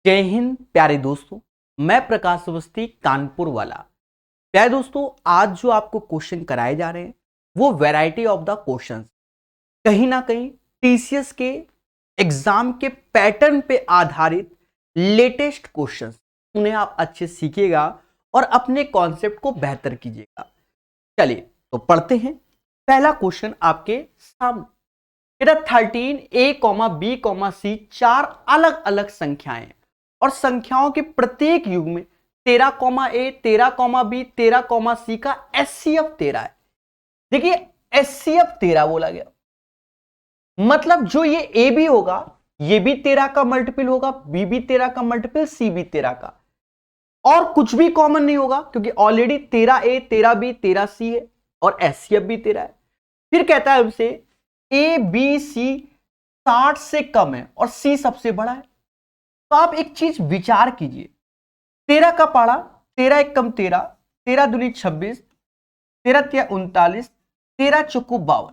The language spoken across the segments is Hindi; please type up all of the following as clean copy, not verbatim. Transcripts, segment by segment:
जय हिंद प्यारे दोस्तों। मैं प्रकाश अवस्थी कानपुर वाला। प्यारे दोस्तों, आज जो आपको क्वेश्चन कराए जा रहे हैं वो वैरायटी ऑफ द क्वेश्चंस, कहीं ना कहीं टीसीएस के एग्जाम के पैटर्न पे आधारित लेटेस्ट क्वेश्चंस, उन्हें आप अच्छे सीखिएगा और अपने कॉन्सेप्ट को बेहतर कीजिएगा। चलिए तो पढ़ते हैं। पहला क्वेश्चन आपके सामने, 13a, b, c चार अलग अलग संख्याएं और संख्याओं के प्रत्येक युग में 13a, 13b, 13c का एचसीएफ 13 है। देखिए एचसीएफ 13 बोला गया, मतलब जो ये ए भी होगा ये भी 13 का मल्टीपल होगा, बी भी 13 का मल्टीपल, सी भी 13 का, और कुछ भी कॉमन नहीं होगा क्योंकि ऑलरेडी 13a, 13b, 13c है और एचसीएफ भी 13 है। फिर कहता है हमसे ए बी सी 60 से कम है और सी सबसे बड़ा है। तो आप एक चीज विचार कीजिए, 13 का पाड़ा 13 एक कम 13, 13 दूनी 26, 13 तिया 39, 13 चौको 52।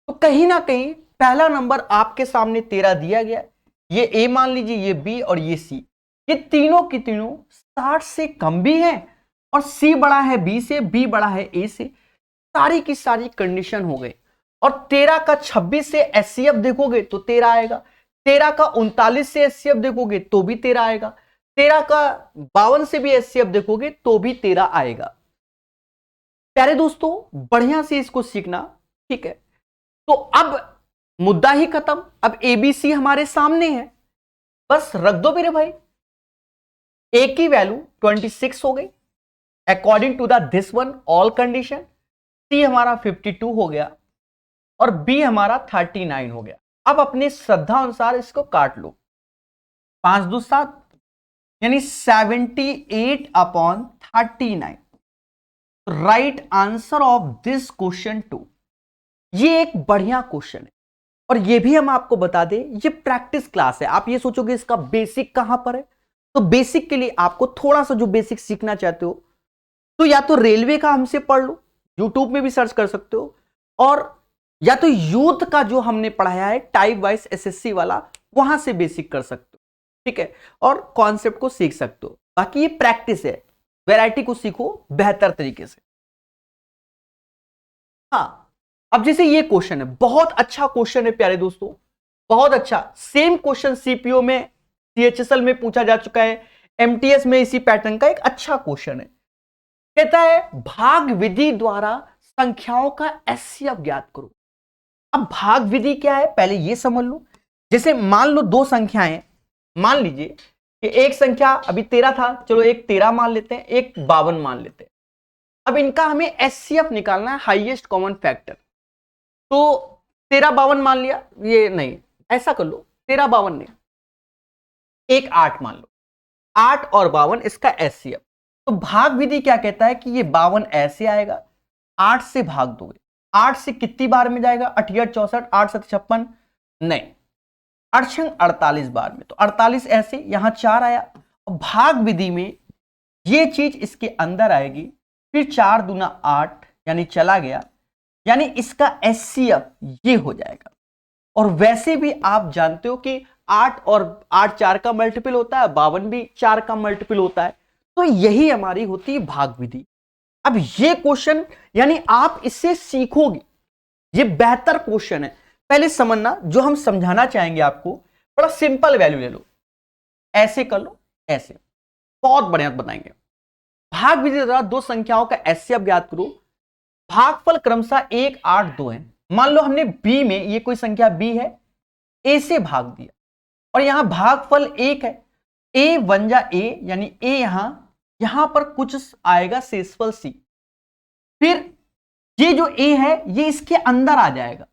तो कहीं ना कहीं पहला नंबर आपके सामने 13 दिया गया, ये ए मान लीजिए, ये बी और ये सी, ये तीनों की तीनों 60 से कम भी है और सी बड़ा है बी से, बी बड़ा है ए से। सारी की सारी कंडीशन हो गई। और 13 का 26 से एचसीएफ देखोगे तो 13 आएगा, 13 का 39 से एचसीएफ देखोगे तो भी 13 आएगा, 13 का 52 से भी एचसीएफ देखोगे तो भी 13 आएगा। प्यारे दोस्तों, बढ़िया से इसको सीखना, ठीक है। तो अब मुद्दा ही खत्म, अब एबीसी हमारे सामने है, बस रख दो मेरे भाई। ए की वैल्यू 26 हो गई according to the this one all condition, see हमारा 52 हो गया और बी हमारा 39 हो गया। अब अपने श्रद्धा अनुसार इसको काट लो, 5 2 7 यानी 78/39। Right answer of this question 2। ये एक बढ़िया क्वेश्चन है और ये भी हम आपको बता दें, ये प्रैक्टिस क्लास है। आप ये सोचोगे इसका बेसिक कहां पर है, तो बेसिक के लिए आपको थोड़ा सा जो बेसिक सीखना चाहते हो तो या तो रेलवे का हमसे पढ़ लो, यूट्यूब में भी सर्च कर सकते हो, और या तो यूथ का जो हमने पढ़ाया है टाइप वाइज एसएससी वाला, वहां से बेसिक कर सकते हो, ठीक है, और कॉन्सेप्ट को सीख सकते हो। बाकी ये प्रैक्टिस है, वैरायटी को सीखो बेहतर तरीके से। हाँ, अब जैसे ये क्वेश्चन है, बहुत अच्छा क्वेश्चन है प्यारे दोस्तों, बहुत अच्छा। सेम क्वेश्चन सीपीओ में, सीएचएसएल में पूछा जा चुका है, एमटीएस में इसी पैटर्न का एक अच्छा क्वेश्चन है। कहता है भाग विधि द्वारा संख्याओं का एचसीएफ ज्ञात करो। अब भाग विधि क्या है पहले ये समझ लो। जैसे मान लो दो संख्याएं, मान लीजिए कि एक संख्या अभी 13 था, चलो एक 13 मान लेते हैं, एक 52 मान लेते हैं। अब इनका हमें एचसीएफ निकालना है, हाईएस्ट कॉमन फैक्टर। तो 13 52 मान लिया, ये नहीं, ऐसा कर लो 13 52 नहीं, एक 8 मान लो, 8 और 52 इसका एचसीएफ। तो भाग विधि क्या कहता है कि ये 52 ऐसे आएगा, 8 से भाग दोगे, 8 से कितनी बार में जाएगा, 68 64, 8 7 56, नहीं, 8 48 बार में, तो 48 ऐसे, यहां 4 आया। भाग विधि में ये चीज इसके अंदर आएगी, फिर 4 दूना 8 यानी चला गया, यानी इसका एचसीएफ ये हो जाएगा। और वैसे भी आप जानते हो कि 8 और 8 4 का मल्टीपल होता है, 52 भी 4 का मल्टीपल होता है, तो यही हमारी होती है भाग विधि। अब ये क्वेश्चन यानी आप इससे सीखोगे, ये बेहतर क्वेश्चन है। पहले समझना, जो हम समझाना चाहेंगे आपको, बड़ा सिंपल वैल्यू ले लो, ऐसे कर लो, ऐसे, बहुत बढ़िया बताएंगे। भाग विधि द्वारा दो संख्याओं का एचसीएफ ज्ञात करो। भागफल क्रमशः 1 8 2 है। मान लो हमने बी में, ये कोई संख्या बी है, ए से भाग दिया और यहां भागफल 1 है, ए 1 जा ए यानी ए, यहां पर कुछ आएगा शेषफल सी, फिर ये जो ए है ये इसके अंदर आ जाएगा,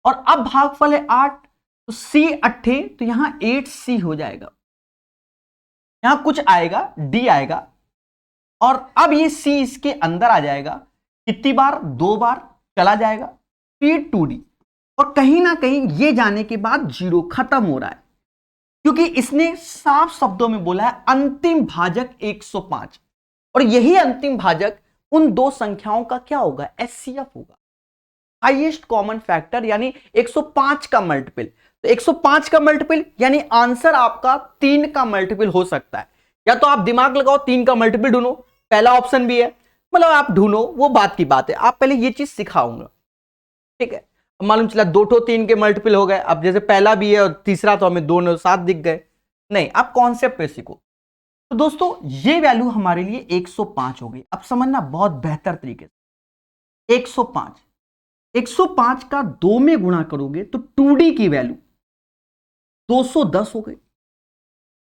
और अब भागफल है 8, तो सी 8 तो यहां 8c हो जाएगा, यहां कुछ आएगा डी आएगा, और अब ये सी इसके अंदर आ जाएगा, कितनी बार, 2 बार चला जाएगा, फिर 2d, और कहीं ना कहीं ये जाने के बाद 0 खत्म हो रहा है, क्योंकि इसने साफ शब्दों में बोला है अंतिम भाजक 105, और यही अंतिम भाजक उन दो संख्याओं का क्या होगा, एचसीएफ होगा, हाईएस्ट कॉमन फैक्टर, यानी 105 का मल्टीपल। तो 105 का मल्टीपल यानी आंसर आपका 3 का मल्टीपल हो सकता है। या तो आप दिमाग लगाओ 3 का मल्टीपल ढूंढो, पहला ऑप्शन भी है, मतलब आप ढूंढो, वो बात की बात है। आप पहले ये चीज सिखाऊंगा, ठीक है। मालूम चला 2 तो 3 के मल्टीपल हो गए, अब जैसे पहला भी है और तीसरा तो हमें 2 7 दिख गए। नहीं, आप कॉन्सेप्ट पे सीखो। तो दोस्तों ये वैल्यू हमारे लिए 105 हो गई। अब समझना बहुत बेहतर तरीके से, 105 का 2 में गुणा करोगे तो 2D की वैल्यू 210 हो गई।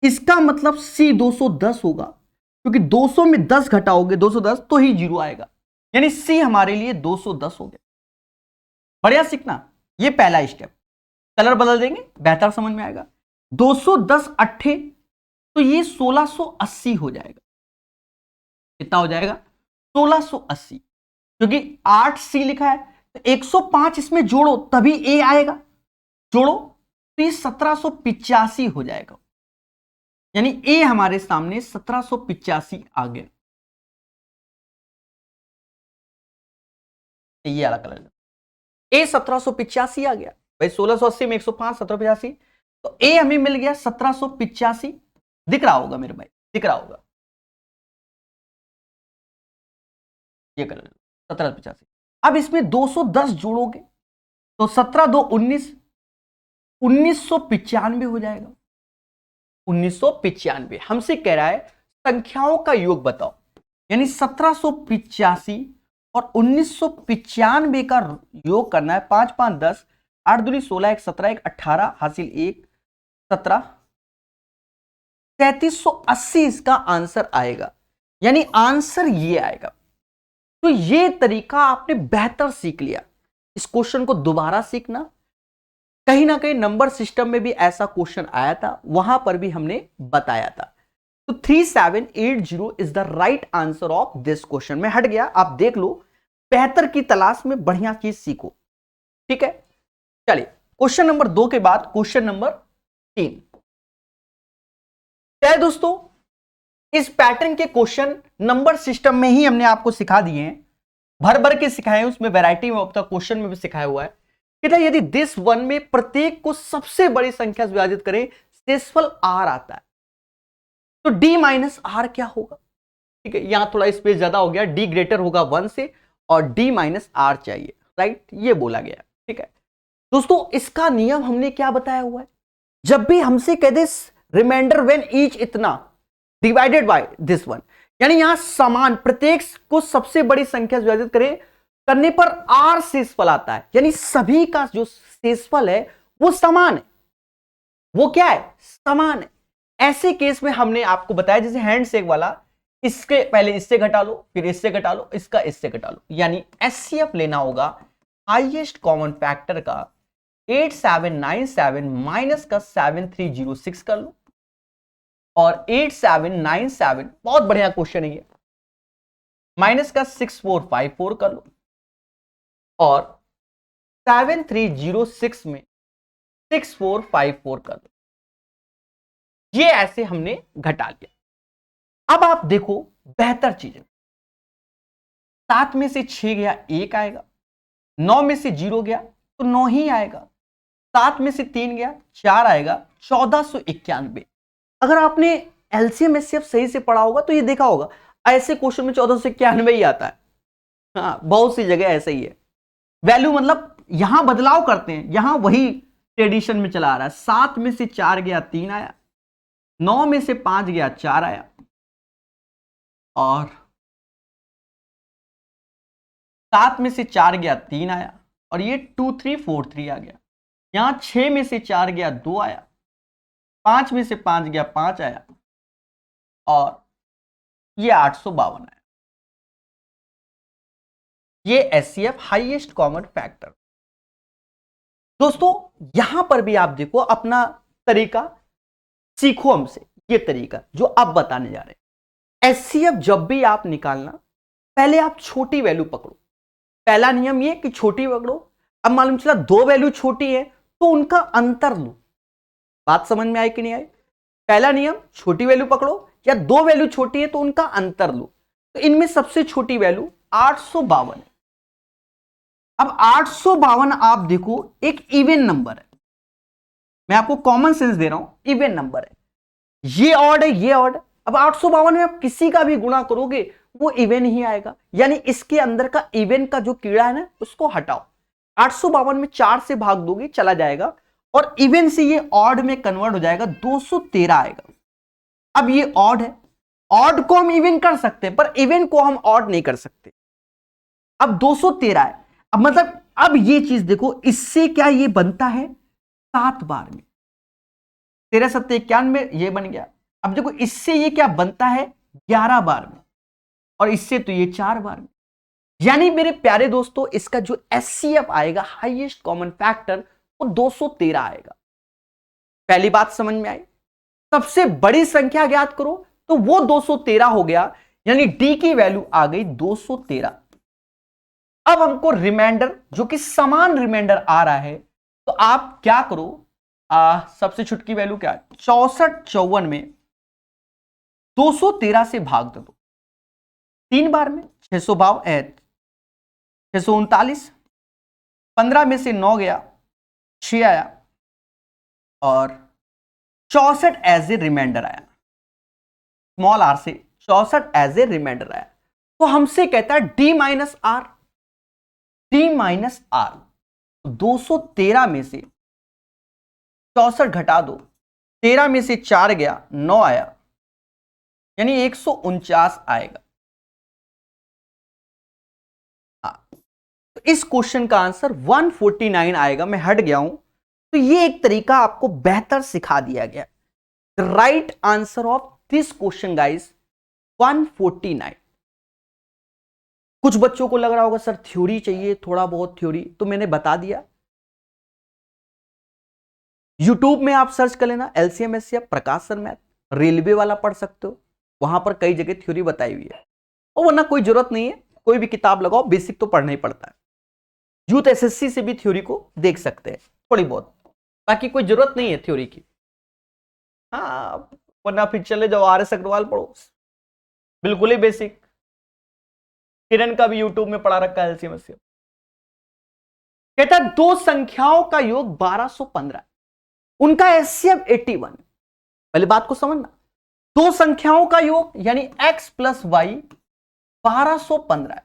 इसका मतलब C 210 होगा, क्योंकि 200 में 10 घटाओगे 210 तो ही 0 आएगा, यानी C हमारे लिए 210 हो गया। बढ़िया सीखना, ये पहला स्टेप। कलर बदल देंगे, बेहतर समझ में आएगा। 210 अट्ठे तो ये 1680 हो जाएगा। कितना हो जाएगा? 1680, क्योंकि 8C लिखा है तो 105 इसमें जोड़ो तभी A आएगा, जोड़ो तो ये 1785 हो जाएगा, यानी A हमारे सामने 1785 आ गया। ये वाला कलर A 1785 आ गया भाई। 1680 में 105 1785, तो A हमें मिल गया 1785। दिख रहा होगा मेरे भाई, दिख रहा होगा, ये कलर 1785। अब इसमें 210 जोड़ोगे तो 17 2 19, 1995 हो जाएगा। 1995 हमसे कह रहा है संख्याओं का योग बताओ, यानी 1785 और 1995 का योग करना है। 5 5 10, 8 दूनी 16, 1 17, 1 18, हासिल 1 17, 3380 इसका आंसर आएगा, यानी आंसर ये आएगा। तो ये तरीका आपने बेहतर सीख लिया। इस क्वेश्चन को दोबारा सीखना, कहीं ना कहीं नंबर सिस्टम में भी ऐसा क्वेश्चन आया था, वहां पर भी हमने बताया था। तो 3780 is the right answer of this question. में हट गया, आप देख लो, बेहतर की तलाश में बढ़िया चीज सीखो, ठीक है। चलिए क्वेश्चन नंबर 2 के बाद क्वेश्चन नंबर 3। दोस्तों इस पैटर्न के क्वेश्चन नंबर सिस्टम में ही हमने आपको सिखा दिए हैं, भर भर के सिखाए हैं, उसमें वैरायटी ऑफ द क्वेश्चन में भी सिखाया हुआ है। कि यदि दिस वन में प्रत्येक को सबसे बड़ी संख्या से विभाजित करें, शेषफल R आता है, तो D माइनस R क्या होगा? ठीक है, यहां थोड़ा स्पेस ज्यादा हो गया, D ग्रेटर होगा 1 से और D माइनस R चाहिए, राइट, ये बोला गया। ठीक है दोस्तों, इसका नियम हमने क्या बताया हुआ है? जब भी हमसे कह दे रिमाइंडर व्हेन ईच इतना डिवाइडेड बाय दिस वन, यानी यहां समान प्रत्येक को सबसे बड़ी संख्या से विभाजित करें करने पर R शेषफल आता है, यानी सभी का जो शेषफल है वो समान है। वो क्या है? समान है। ऐसे केस में हमने आपको बताया जैसे हैंडशेक वाला, इसके पहले इससे घटा लो, फिर इससे घटा लो, इसका इससे घटा लो, यानी एचसीएफ लेना होगा हाईएस्ट कॉमन फैक्टर का 8797 माइनस का 7306 कर लो, और 8797 बहुत बढ़िया क्वेश्चन है ये, माइनस का 6454 कर लो, और 7306 में 6454 कर लो। ये ऐसे हमने घटा लिया। अब आप देखो बेहतर चीज, 7 में से 6 गया 1 आएगा, 9 में से 0 गया तो 9 ही आएगा, 7 में से 3 गया 4 आएगा, 1491। अगर आपने एलसीएम एचसीएफ सही से पढ़ा होगा तो ये देखा होगा ऐसे क्वेश्चन में 1491 ही आता है। हाँ, बहुत सी जगह ऐसा ही है। वैल्यू मतलब यहां बदलाव करते हैं, यहां वही ट्रेडिशन में चला आ रहा है। 7 में से 4 गया 3 आया, 9 में से 5 गया 4 आया, और 7 में से 4 गया 3 आया, और ये 2343 आ गया। यहां 6 में से 4 गया 2 आया, 5 में से 5 गया 5 आया, और ये 852 आया। ये एचसीएफ हाईएस्ट कॉमन फैक्टर। दोस्तों यहां पर भी आप देखो अपना तरीका सीखो हमसे, ये तरीका जो अब बताने जा रहे हैं। एचसीएफ जब भी आप निकालना, पहले आप छोटी वैल्यू पकड़ो। पहला नियम ये कि छोटी पकड़ो। अब मालूम चला 2 वैल्यू छोटी है तो उनका अंतर लो। बात समझ में आई कि नहीं आई? पहला नियम छोटी वैल्यू पकड़ो, या 2 वैल्यू छोटी है तो उनका अंतर लो। तो इनमें सबसे छोटी वैल्यू 852 है। अब 852 आप देखो एक इवन नंबर है, मैं आपको कॉमन सेंस दे रहा हूं, इवन नंबर है, ये ऑड है, ये ऑड है। अब 852 में आप किसी का भी गुणा करोगे वो इवन ही आएगा, यानी इसके अंदर का इवन का जो कीड़ा है ना उसको हटाओ। 852 में 4 से भाग दोगे चला जाएगा, और इवन से ये ऑड में कन्वर्ट हो जाएगा, 213 आएगा। अब ये ऑड है, ऑड को हम इवन कर सकते हैं पर इवन को हम ऑड नहीं कर सकते। अब 213 है, अब मतलब अब ये चीज देखो, इससे क्या ये बनता है 7 बार में, 13 7 91 ये बन गया। अब देखो इससे ये क्या बनता है 11 बार में, और इससे तो ये 4 बार में। यानी मेरे प्यारे दोस्तों इसका जो एचसीएफ आएगा, हाईएस्ट कॉमन फैक्टर, वो 213 आएगा। पहली बात समझ में आई। सबसे बड़ी संख्या ज्ञात करो तो वो 213 हो गया, यानी डी की वैल्यू आ गई 213। अब हमको रिमाइंडर, जो कि समान रिमाइंडर आ रहा है, तो आप क्या करो, सबसे छुटकी वैल्यू क्या है, 64 54 में 213 से भाग दो 3 बार में, 639, 15 में से 9 गया, 6 आया, और 64 एज ए रिमाइंडर आया, स्मॉल आर से 64 एज ए रिमाइंडर आया। तो हमसे कहता है D minus R, D minus R, 213 में से 64 घटा दो, 13 में से 4 गया, 9 आया, यानी 149 आएगा। तो इस क्वेश्चन का आंसर 149 आएगा। मैं हट गया हूं, तो ये एक तरीका आपको बेहतर सिखा दिया गया। The right answer of this question guys 149। कुछ बच्चों को लग रहा होगा सर थ्योरी चाहिए, थोड़ा बहुत थ्योरी, तो मैंने बता दिया। यूट्यूब में आप सर्च कर लेना एलसीएम एचसीएफ प्रकाश सर मैथ, रेलवे वाला पढ़ सकते हो, वहां पर कई जगह थ्योरी बताई हुई है। और वरना कोई जरूरत नहीं है, कोई भी किताब लगाओ, बेसिक तो पढ़ना ही पड़ता है। यूथ एसएससी से भी थ्योरी को देख सकते हैं थोड़ी बहुत, बाकी कोई जरूरत नहीं है थ्योरी की। हाँ, वरना फिर चले जाओ आर एस अग्रवाल पढ़ो, बिल्कुल ही बेसिक। किरण का भी यूट्यूब में पढ़ा रखा है एलसीएम एचसीएफ। कहता है दो संख्याओं का योग 1215, उनका एचसीएफ 81। पहले बात को समझना, दो संख्याओं का योग यानी x प्लस वाई 1215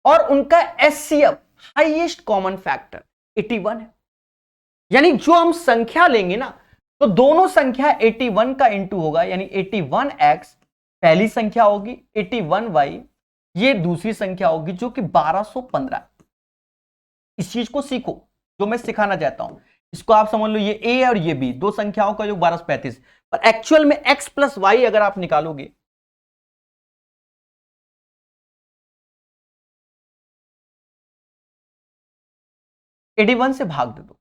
और उनका एचसीएफ हाईएस्ट कॉमन फैक्टर 81 है। यानी जो हम संख्या लेंगे ना, तो दोनों संख्या 81 का इंटू होगा, यानी 81x पहली संख्या होगी, 81y ये दूसरी संख्या होगी, जो कि 1215। इस चीज को सीखो जो मैं सिखाना चाहता हूं। इसको आप समझ लो, ये a और ये b, दो संख्याओं का योग 1235, पर एक्चुअल में x प्लस वाई अगर आप निकालोगे, वन से भाग दे दो,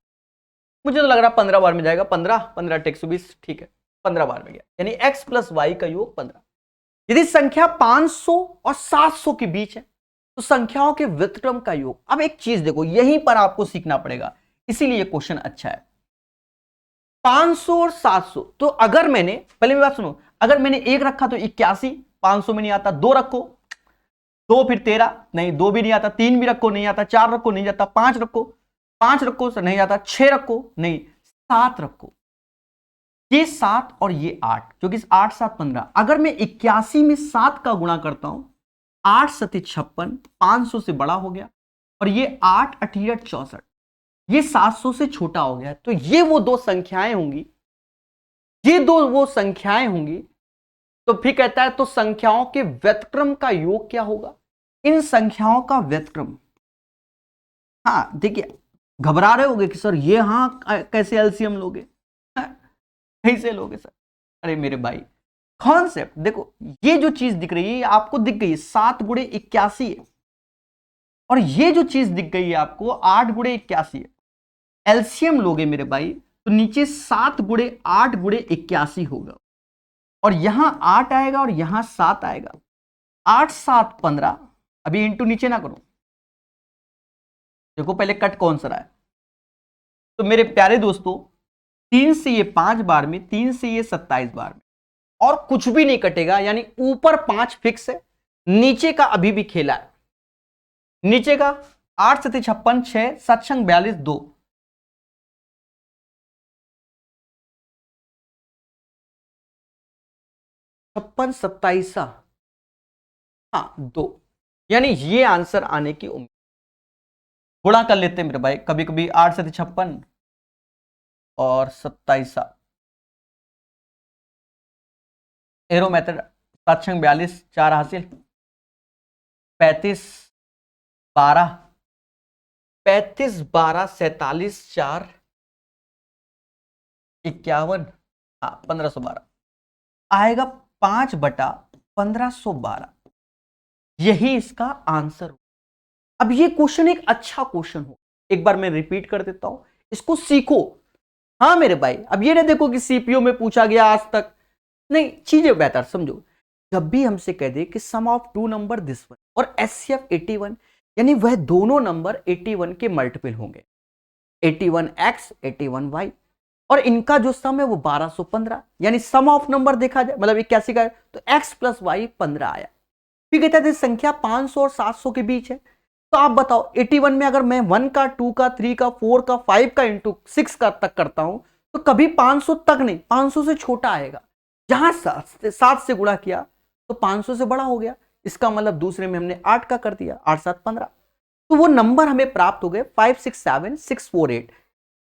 मुझे तो लग रहा 15 बार में जाएगा, 15 15 120, ठीक है 15 बार में गया, यानी x प्लस वाई का योग 15। यदि संख्या 500 और 700 के बीच है तो संख्याओं के व्युत्क्रम का योग। अब एक चीज देखो, यहीं पर आपको सीखना पड़ेगा, इसीलिए क्वेश्चन अच्छा है। 500 और 700, तो अगर मैंने, पहले मेरी बात सुनो, अगर मैंने 1 रखा तो 81, 500 में नहीं आता। 2 रखो, 2 फिर 13, नहीं 2 भी नहीं आता। 3 भी रखो, नहीं आता। 4 रखो, नहीं जाता। 5 रखो, 5 रखो सर नहीं आता। 6 रखो, नहीं। 7 रखो, ये 7 और ये 8, क्योंकि 8 7 15। अगर मैं 81 में 7 का गुणा करता हूं, 8 7 56, 500 से बड़ा हो गया, और ये 8 8 64, ये 700 से छोटा हो गया। तो ये वो दो संख्याएं होंगी, ये दो वो संख्याएं होंगी। तो फिर कहता है तो संख्याओं के व्युत्क्रम का योग क्या होगा, इन संख्याओं का व्युत्क्रम। हाँ देखिए, घबरा रहे होगे कि सर ये हाँ कैसे एलसीएम लोगे, कैसे लोगे सर। अरे मेरे भाई, कॉन्सेप्ट देखो, ये जो चीज दिख रही है आपको दिख गई 7 गुणे 81 है, और ये जो चीज दिख गई है आपको 8 गुणे 81 है। एलसीएम लोगे मेरे भाई तो नीचे 7 गुणे 8 गुणे 81 होगा, और यहां 8 आएगा और यहां 7 आएगा। 8 7 15, अभी इंटू नीचे ना करो, देखो पहले कट कौन सा रहा है। तो मेरे प्यारे दोस्तों, 3 से ये 5 बार में, 3 से ये 27 बार में, और कुछ भी नहीं कटेगा, यानी ऊपर 5 फिक्स है, नीचे का अभी भी खेला है। नीचे का 8 7 56, 6 7 42, 2, 56 27, हाँ 2, यानी ये आंसर आने की उम्मीद। गुणा कर लेते हैं मेरे भाई, कभी कभी 8 से 56 और 27, एरो मेथड, 7 छंग 42, 4 हासिल, 35 12, 35 12 47, 4 51, हाँ 1512 आएगा, 5/1512, यही इसका आंसर हो। अब ये क्वेश्चन एक अच्छा क्वेश्चन हो, एक बार मैं रिपीट कर देता हूं, इसको सीखो। हाँ मेरे भाई, अब ये ना देखो कि सीपीओ में पूछा गया आज तक, नहीं, चीजें बेहतर समझो। जब भी हमसे कह दे कि sum of two number this one और एचसीएफ 81, यानी वह दोनों नंबर 81 के मल्टीपल होंगे, 81x 81y, और इनका जो सम है वो 1215, यानी सम ऑफ नंबर देखा जाए मतलब 81 का है तो x + y 15 आया। फिर कहता है संख्या 500 और 700 के बीच है, तो आप बताओ 81 में अगर मैं 1 का 2 का 3 का 4 का 5 का इंटू 6 का तक करता हूं तो कभी 500 तक नहीं, 500 से छोटा आएगा। जहां 7 से गुणा किया तो 500 से बड़ा हो गया, इसका मतलब दूसरे में हमने 8 का कर दिया, 8 7 15, तो वो नंबर हमें प्राप्त हो गए 567648,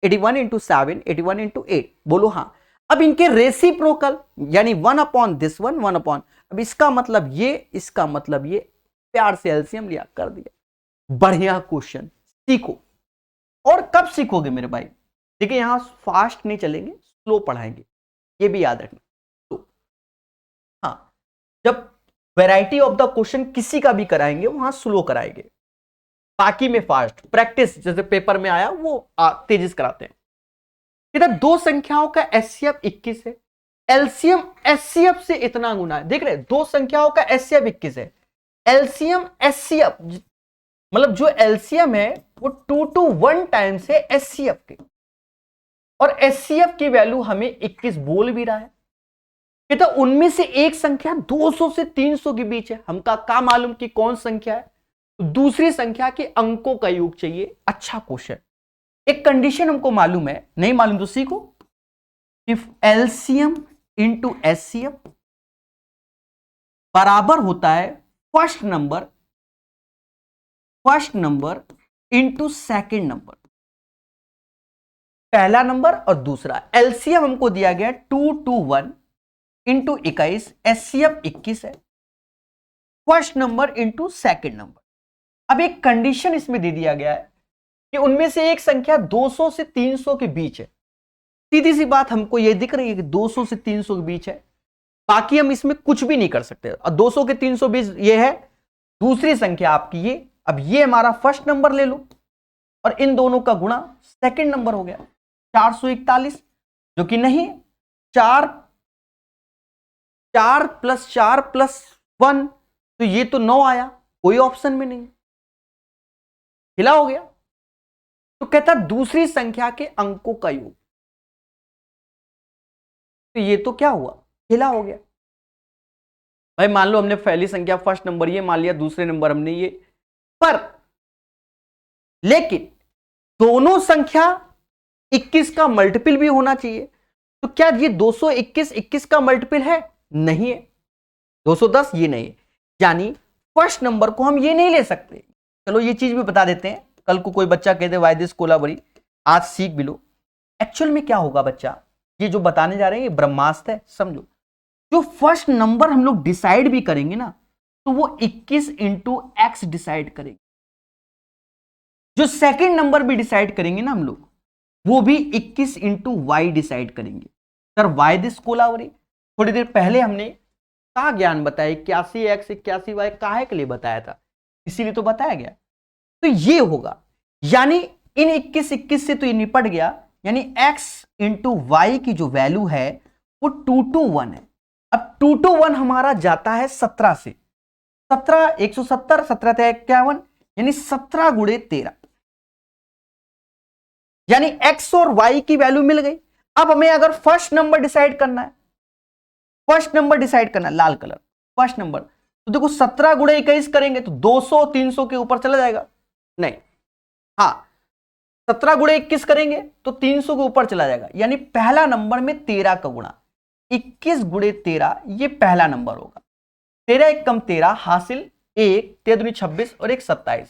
81 इंटू 7, 81 इंटू 8, बोलो हाँ। अब इनके रेसिप्रोकल यानी 1 दिस वन 1, अब इसका मतलब ये, इसका मतलब ये, प्यार से एलसीएम लिया, कर दिया। बढ़िया क्वेश्चन, सीखो। और कब सीखोगे मेरे भाई, देखिए यहां फास्ट नहीं चलेंगे, स्लो पढ़ाएंगे, ये भी याद रखना। तो हाँ, जब वैरायटी ऑफ द क्वेश्चन किसी का भी कराएंगे वहां स्लो कराएंगे, बाकी में फास्ट। प्रैक्टिस जैसे पेपर में आया वो तेजी से कराते हैं। इधर दो संख्याओं का एचसीएफ 21 है, एलसीएम एचसीएफ से इतना गुना है। देख रहे, दो संख्याओं का एचसीएफ 21 है, एलसीएम एचसीएफ मतलब जो एलसीएम है वो 2 to 1 टाइम्स है एचसीएफ के, और एचसीएफ की वैल्यू हमें 21 बोल भी रहा है। कहता उनमें से एक संख्या 200 से 300 के बीच है। हमका क्या मालूम कि कौन संख्या है, तो दूसरी संख्या के अंकों का योग चाहिए। अच्छा क्वेश्चन, एक कंडीशन हमको मालूम है, नहीं मालूम तो सीखो। इफ एलसीएम इंटू एचसीएफ बराबर होता है first number into second number, पहला नंबर और दूसरा। एलसीएम हमको दिया गया 2 to 1 इंटू 21, एचसीएफ 21 है, first number into second number. अब एक कंडीशन इसमें दे दिया गया है कि उनमें से एक संख्या 200 से 300 के बीच है। सीधी सी बात हमको ये दिख रही है कि 200 से 300 के बीच है, बाकी हम इसमें कुछ भी नहीं कर सकते। और 200 के 300 बीच ये है, दूसरी संख्या आपकी ये। अब ये हमारा फर्स्ट नंबर ले लो और इन दोनों का गुणा सेकंड नंबर हो गया 441, जो कि नहीं 4 + 4 + 1, तो ये तो 9 आया, कोई ऑप्शन में नहीं, हिला हो गया। तो कहता दूसरी संख्या के अंकों का योग, तो ये तो क्या हुआ, हिला हो गया। भाई मान लो हमने पहली संख्या फर्स्ट नंबर ये मान लिया, दूसरे नंबर हमने ये, पर लेकिन दोनों संख्या 21 का मल्टीपल भी होना चाहिए। तो क्या ये 221 21 का मल्टीपल है, नहीं है। 210 ये नहीं है, यानी फर्स्ट नंबर को हम ये नहीं ले सकते। चलो ये चीज भी बता देते हैं, कल को कोई बच्चा कहते वाई दिस कोलाबरी, आज सीख भी लो। एक्चुअल में क्या होगा बच्चा, ये जो बताने जा रहे हैं ये ब्रह्मास्त्र है, समझो। जो फर्स्ट नंबर हम लोग डिसाइड भी करेंगे ना, तो वो 21 इंटू एक्स डिसाइड करेंगे। जो सेकंड नंबर भी डिसाइड करेंगे ना हम लोग, वो भी 21 इंटू वाई डिसाइड करेंगे। सर वाई दिस कोलावरी, थोड़ी देर पहले हमने क्या ज्ञान बताया, 81x 81y काहे के लिए बताया था, इसीलिए तो बताया गया। तो ये होगा, यानी इन 21 से तो ये निपट गया, यानी x इंटू वाई की जो वैल्यू है वो 2 to 1 है। अब 2 to 1 हमारा जाता है 17 से, 17 170, 17 × 51, यानी 17 × 13, यानी x और y की वैल्यू मिल गई। अब हमें अगर फर्स्ट नंबर डिसाइड करना है, लाल कलर फर्स्ट नंबर, तो देखो 17 × 21 करेंगे तो 200 300 के ऊपर चला जाएगा, नहीं, हाँ 17 × 21 करेंगे तो 300 के ऊपर चला जाएगा, यानी पहला नंबर में 13 का गुणा, 21 गुणे 13 ये पहला नंबर होगा। 13 एक कम 13 हासिल 1, 13 दूनी 26 और 1 27,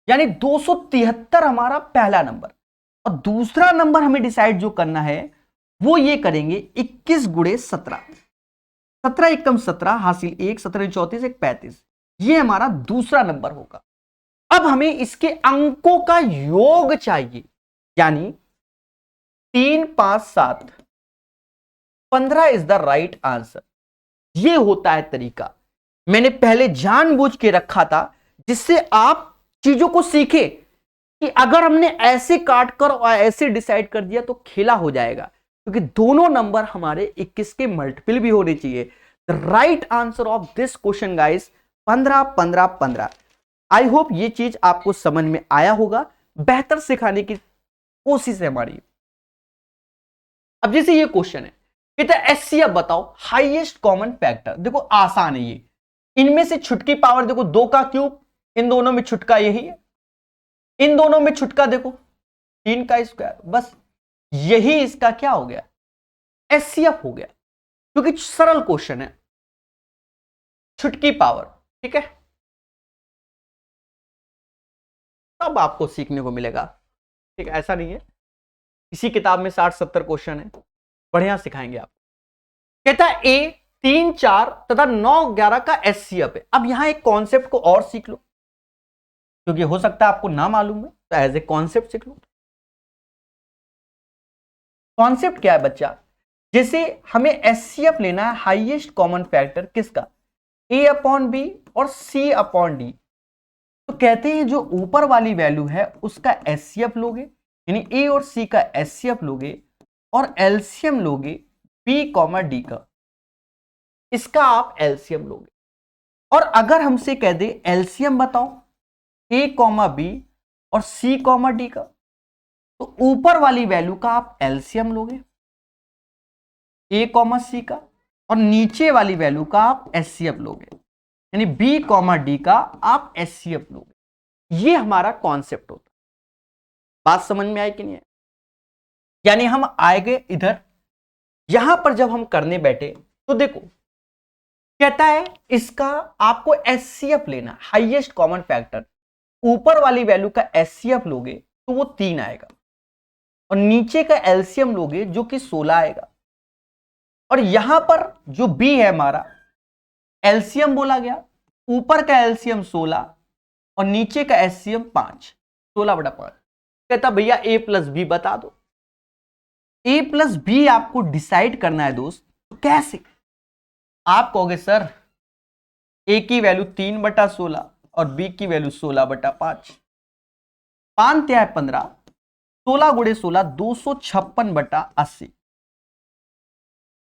यानी 273 हमारा पहला नंबर। और दूसरा नंबर हमें डिसाइड जो करना है वो ये करेंगे 21 गुणे 17, 17 एक कम 17 हासिल 1, 17 34 1 35, ये हमारा दूसरा नंबर होगा। अब हमें इसके अंकों का योग चाहिए, यानी 3 5 7 15 इज द राइट आंसर। ये होता है तरीका, मैंने पहले जानबूझ के रखा था जिससे आप चीजों को सीखे कि अगर हमने ऐसे काट कर और ऐसे डिसाइड कर दिया तो खेला हो जाएगा, क्योंकि दोनों नंबर हमारे 21 के मल्टीपल भी होने चाहिए। The right answer of this question guys 15 15 15। I hope ये चीज आपको समझ में आया होगा, बेहतर सिखाने की कोशिश है हमारी। अब जैसे ये क्वेश्चन है, कहता है एचसीएफ बताओ हाईएस्ट कॉमन फैक्टर। देखो आसान है ये, इनमें से छुटकी पावर देखो 2 का क्यूब, इन दोनों में छुटका यही है, इन दोनों में छुटका देखो 3 का स्क्वायर, बस यही इसका क्या हो गया, एचसीएफ हो गया, क्योंकि सरल क्वेश्चन है, छुटकी पावर। ठीक है, तब आपको सीखने को मिलेगा। ठीक है, ऐसा नहीं है इसी किताब में 60-70 क्वेश्चन है, बढ़िया सिखाएंगे आपको। कहता है ए 3 4 तथा 9 11 का एचसीएफ है। अब यहां एक कॉन्सेप्ट को और सीख लो, क्योंकि हो सकता है आपको ना मालूम है, तो एज ए कॉन्सेप्ट सीख लो। कॉन्सेप्ट क्या है बच्चा, जैसे हमें एचसीएफ लेना है हाईएस्ट कॉमन फैक्टर किसका, ए अपॉन बी और सी अपॉन डी। तो कहते हैं जो ऊपर वाली वैल्यू है उसका एचसीएफ लोगे, यानी ए और सी का एचसीएफ लोगे और एलसीएम लोगे बी कॉमा डी का, इसका आप एलसीएम लोगे। और अगर हमसे कह दे एलसीएम बताओ ए कॉमा बी और सी कॉमा डी का, तो ऊपर वाली वैल्यू का आप एलसीएम लोगे ए कॉमा सी का, और नीचे वाली वैल्यू का आप एचसीएफ लोगे, यानी बी कॉमा डी का आप एचसीएफ लोगे। ये हमारा कॉन्सेप्ट होता है। बात समझ में आई कि नहीं है? यानी हम आएंगे इधर, यहां पर जब हम करने बैठे तो देखो कहता है इसका आपको एचसीएफ लेना, हाईएस्ट कॉमन फैक्टर। ऊपर वाली वैल्यू का एचसीएफ लोगे तो वो 3 आएगा, और नीचे का एलसीएम लोगे जो कि 16 आएगा। और यहां पर जो बी है हमारा एलसीएम बोला गया, ऊपर का एलसीएम 16 और नीचे का एचसीएम 5, 16/5। कहता भैया ए प्लस बी बता दो। ए प्लस बी आपको डिसाइड करना है दोस्त, तो कैसे? आप कहोगे सर ए की वैल्यू 3/16 और बी की वैल्यू 16/5, 5 क्या है 15, 16 गुणे 16 256/80,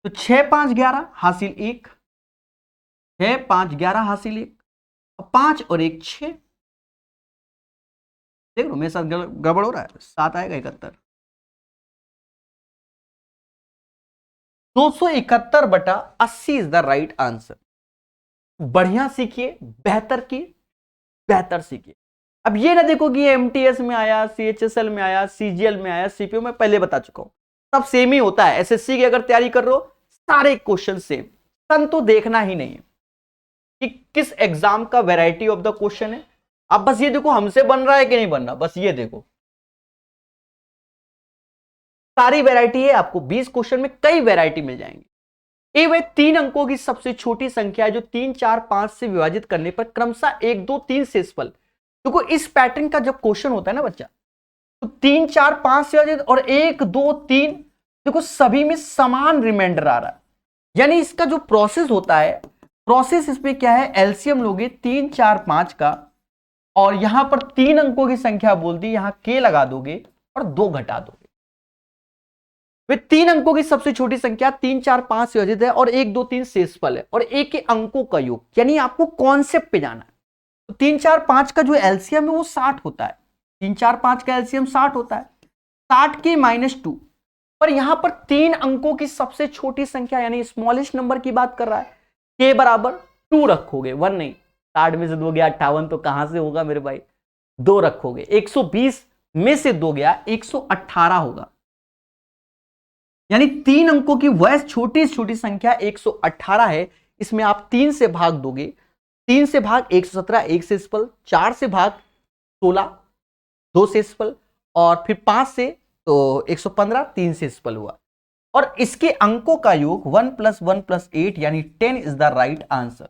तो 6 5 11 हासिल 1, 6 5 11 हासिल 1, 5 और 1 6। देख लो मेरे साथ गड़बड़ हो रहा है, 7 आएगा 71, 271/80 इज द राइट आंसर। बढ़िया सीखिए, बेहतर की बेहतर सीखिए। अब ये ना देखो कि एमटीएस में आया, सीएचएसएल में आया, सीजीएल में आया, सीपीओ में पहले बता चुका हूं, सब सेम ही होता है। एसएससी की अगर तैयारी कर रहे हो सारे क्वेश्चन सेम, सन तो देखना ही नहीं है कि किस एग्जाम का वैरायटी ऑफ द क्वेश्चन है। आप बस ये देखो हमसे बन रहा है कि नहीं बन रहा, बस ये देखो सारी वैरायटी है। आपको 20 क्वेश्चन में कई वैरायटी मिल जाएंगी। ए वह 3 अंकों की सबसे छोटी संख्या है जो 3 4 5 से विभाजित करने पर क्रमशः 1 2 3 शेषफल। देखो इस पैटर्न का जब क्वेश्चन होता है ना बच्चा, तो 3 4 5 से विभाजित और 1 2 3, देखो सभी में समान रिमाइंडर आ रहा है। यानी इसका जो प्रोसेस होता है, प्रोसेस इसमें क्या है, एलसीएम लोगे 3 4 5 का, और यहां पर 3 अंकों की संख्या बोल दी, यहां के लगा दोगे और 2 घटा दोगे। वे 3 अंकों की सबसे छोटी संख्या 3 4 5 से विभाजित है और 1 2 3 शेषफल है और एक के अंकों का योग, यानी आपको कॉन्सेप्ट पे जाना है। तो 3 4 5 का जो एलसीएम है वो 60 होता है, 3 4 5 का एलसीएम 60 होता है, 60 के -2। पर यहां पर 3 अंकों की सबसे छोटी संख्या यानी स्मॉलेस्ट नंबर की बात कर रहा है, के बराबर 2 रखोगे, 1 नहीं। 60 में से 2 गया 58, तो कहां से होगा मेरे भाई, 2 रखोगे। 120 में से 2 गया 118 होगा। यानी 3 अंकों की वह छोटी छोटी संख्या 118 है, इसमें आप 3 से भाग दोगे, 3 से भाग 117, 1 से सिंपल, 4 से भाग 16, 2 से सिंपल, और फिर 5 से तो 115, 3 से सिंपल हुआ, और इसके अंकों का योग 1 + 1 + 8 यानी 10 is the right answer.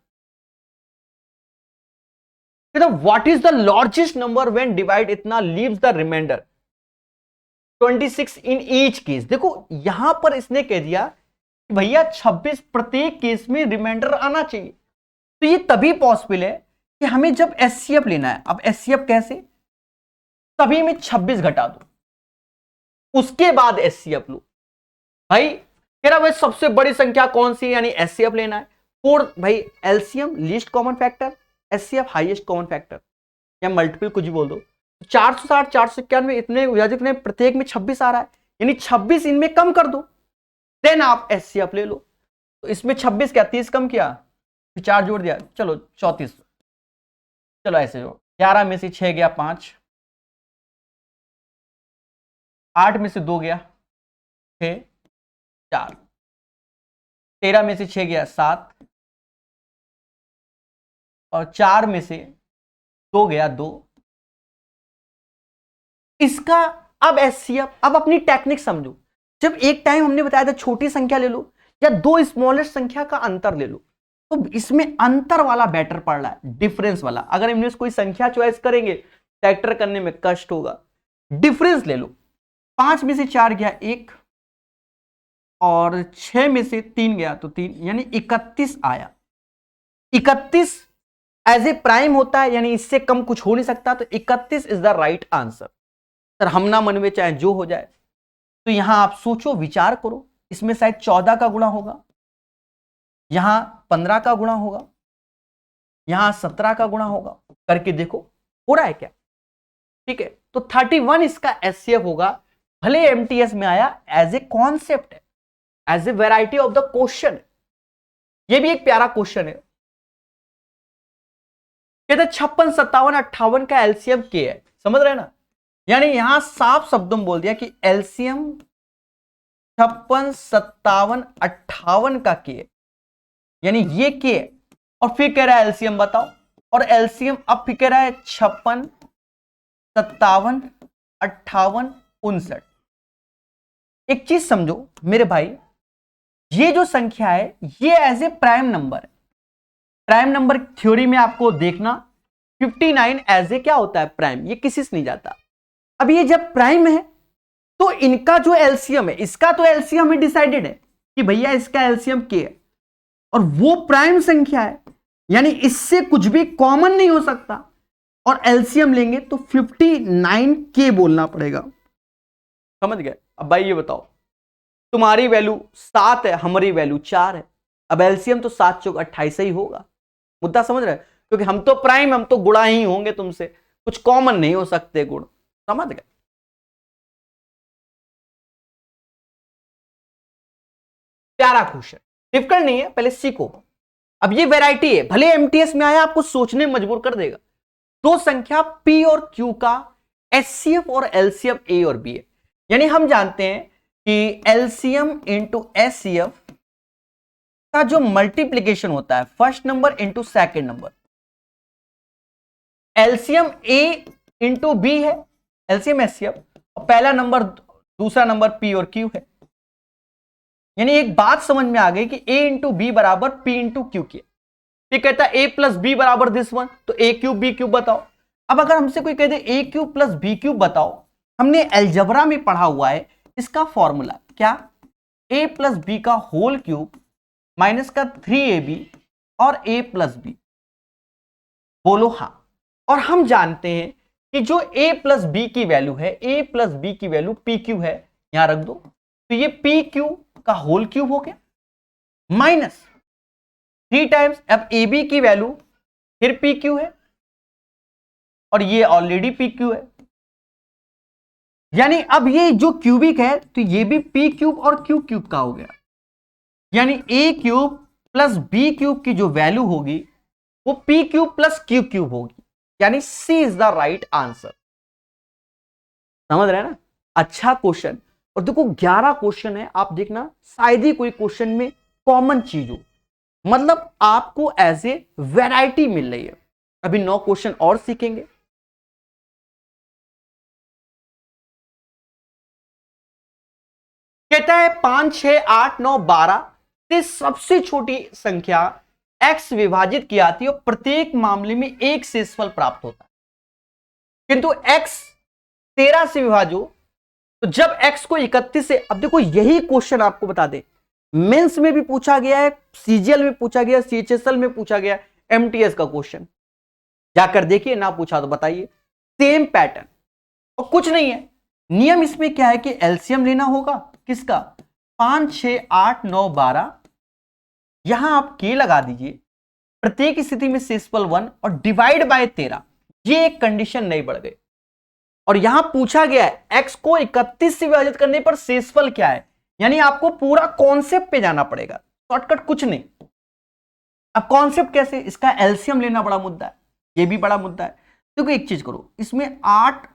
What is the largest number when divide इतना leaves the remainder 26 in each case. देखो यहां पर इसने कह दिया कि भैया 26 प्रत्येक केस में रिमाइंडर आना चाहिए, तो ये तभी पॉसिबल है कि हमें जब एचसीएफ लेना है। अब एचसीएफ कैसे, तभी में 26 घटा दो, उसके बाद एचसीएफ लो। भाई कह रहा भाई सबसे बड़ी संख्या कौन सी, यानी एचसीएफ लेना है। 4 भाई LCM least common factor, HCF highest common factor, या मल्टीपल कुछ भी बोल दो। 460, 491 इतने विभाजित में प्रत्येक में 26 आ रहा है, यानी 26 इनमें कम कर दो, देन आप एचसीएफ ले लो। तो इसमें 26 क्या 30 कम किया, फिर 4 जोड़ दिया, चलो 34। चलो ऐसे जोड़, 11 में से 6 गया 5, 8 में से 2 गया 6, 4, 13 में से 6 गया 7, और 4 में से 2 गया 2। इसका अब एचसीएफ, अब अपनी टेक्निक समझो। जब एक टाइम हमने बताया था छोटी संख्या ले लो या 2 स्मॉलेस्ट संख्या का अंतर ले लो, तो इसमें अंतर वाला बेटर पड़ रहा है, डिफरेंस वाला। अगर इनमें कोई संख्या चॉइस करेंगे फैक्टर करने में कष्ट होगा, डिफरेंस ले लो। 5 में से 4 गया 1, और 6 में से 3 गया तो 3, यानी 31 आया। 31 एज ए प्राइम होता है, यानी इससे कम कुछ हो नहीं सकता, तो 31 is the right answer. Sir हम ना मन में चाहे जो हो जाए, तो यहां आप सोचो विचार करो, इसमें शायद 14 का गुणा होगा, यहां 15 का गुणा होगा, यहां 17 का गुणा होगा, करके देखो हो रहा है क्या। ठीक है, तो 31 इसका एचसीएफ होगा, भले एमटीएस में आया, एज ए कॉन्सेप्ट है, as a variety of the question. ये भी एक प्यारा क्वेश्चन है। कहते 56, 57, 58 का एलसीएम के है, समझ रहे ना। यानी यहां साफ शब्दों में बोल दिया कि एलसीएम 56, 57, 58 का के है, यानी ये के है, और फिर कह रहा है एलसीएम बताओ, और एलसीएम अब फिर कह रहा है 56, 57, 58, 59। एक चीज समझो मेरे भाई, ये जो संख्या है ये एज ए प्राइम नंबर है। प्राइम नंबर थ्योरी में आपको देखना 59 एज ए क्या होता है, प्राइम, ये किसी से नहीं जाता। अब ये जब प्राइम है तो इनका जो एलसीएम है, इसका तो एलसीएम ही डिसाइडेड है कि भैया इसका एलसीएम के है, और वो प्राइम संख्या है, यानी इससे कुछ भी कॉमन नहीं हो सकता, और एलसीएम लेंगे तो 59 के बोलना पड़ेगा। समझ गए। अब भाई ये बताओ, तुम्हारी वैल्यू 7 है, हमारी वैल्यू 4 है, अब एलसीएम तो 7 चौक 28 ही होगा। मुद्दा समझ रहे, क्योंकि हम तो प्राइम, हम तो गुणा ही होंगे तुमसे, कुछ कॉमन नहीं हो सकते गुण। समझ गए। प्यारा क्वेश्चन, डिफिकल्ट नहीं है, पहले सीखो। अब ये वैरायटी है, भले एमटीएस में आया, आपको सोचने में मजबूर कर देगा। दो संख्या पी और क्यू का एचसीएफ और एलसीएफ ए और बी है, यानी हम जानते हैं कि एलसीएम इंटू एचसीएफ का जो मल्टीप्लीकेशन होता है first number into second number, LCM A into B है, एलसीएम एचसीएफ, और पहला नंबर दूसरा नंबर पी और क्यू है। यानी एक बात समझ में आ गई कि a इंटू बी बराबर p इंटू क्यू की। फिर कहता है a प्लस बी बराबर दिस वन, तो a क्यूब बी क्यूब बताओ। अब अगर हमसे कोई कह दे a cube plus B cube बताओ, हमने अलजबरा में पढ़ा हुआ है इसका फॉर्मूला क्या, a प्लस बी का होल क्यूब माइनस का 3ab और a प्लस बी। बोलो हाँ। और हम जानते हैं कि जो a प्लस बी की वैल्यू है, a प्लस बी की वैल्यू पी क्यू है, यहां रख दो, तो ये पी क्यू का होल क्यूब हो गया माइनस 3 टाइम्स, अब ए बी की वैल्यू फिर पी क्यू है, और ये ऑलरेडी पी क्यू है, यानी अब ये जो क्यूबिक है तो ये भी पी क्यूब और क्यू क्यूब का हो गया, यानी ए क्यूब प्लस बी क्यूब की जो वैल्यू होगी वो P cube plus Q cube होगी, यानी सी इज द राइट आंसर। समझ रहे हैं ना, अच्छा क्वेश्चन, और देखो 11 क्वेश्चन है, आप देखना शायद ही कोई क्वेश्चन में कॉमन चीज हो, मतलब आपको एज ए वैरायटी मिल रही है। अभी 9 क्वेश्चन और सीखेंगे। कहता है 5, 6, 8, 9, 12 से सबसे छोटी संख्या x विभाजित की आती है और प्रत्येक मामले में एक शेषफल प्राप्त होता है, किंतु x 13 से विभाज्य हो तो जब x को 31 से, अब देखो यही क्वेश्चन आपको बता दे, मेंस में भी पूछा गया है, सीजीएल में पूछा गया, सीएचएसएल में पूछा गया, एमटीएस का क्वेश्चन जाकर देखिए, ना पूछा तो बताइए, सेम पैटर्न और कुछ नहीं है। नियम इसमें क्या है कि एलसीएम लेना होगा किसका, 5, 6, 8, 9, 12, यहां आप के लगा दीजिए, प्रत्येक स्थिति में शेषफल 1 और डिवाइड बाय 13, ये एक कंडीशन नहीं बढ़ गई। और यहां पूछा गया है x को 31 से विभाजित करने पर शेषफल क्या है, यानी आपको पूरा कॉन्सेप्ट पे जाना पड़ेगा, शॉर्टकट कुछ नहीं। अब कॉन्सेप्ट कैसे, इसका एलसीएम लेना बड़ा मुद्दा है, ये भी बड़ा मुद्दा है। देखो एक चीज करो, इसमें 8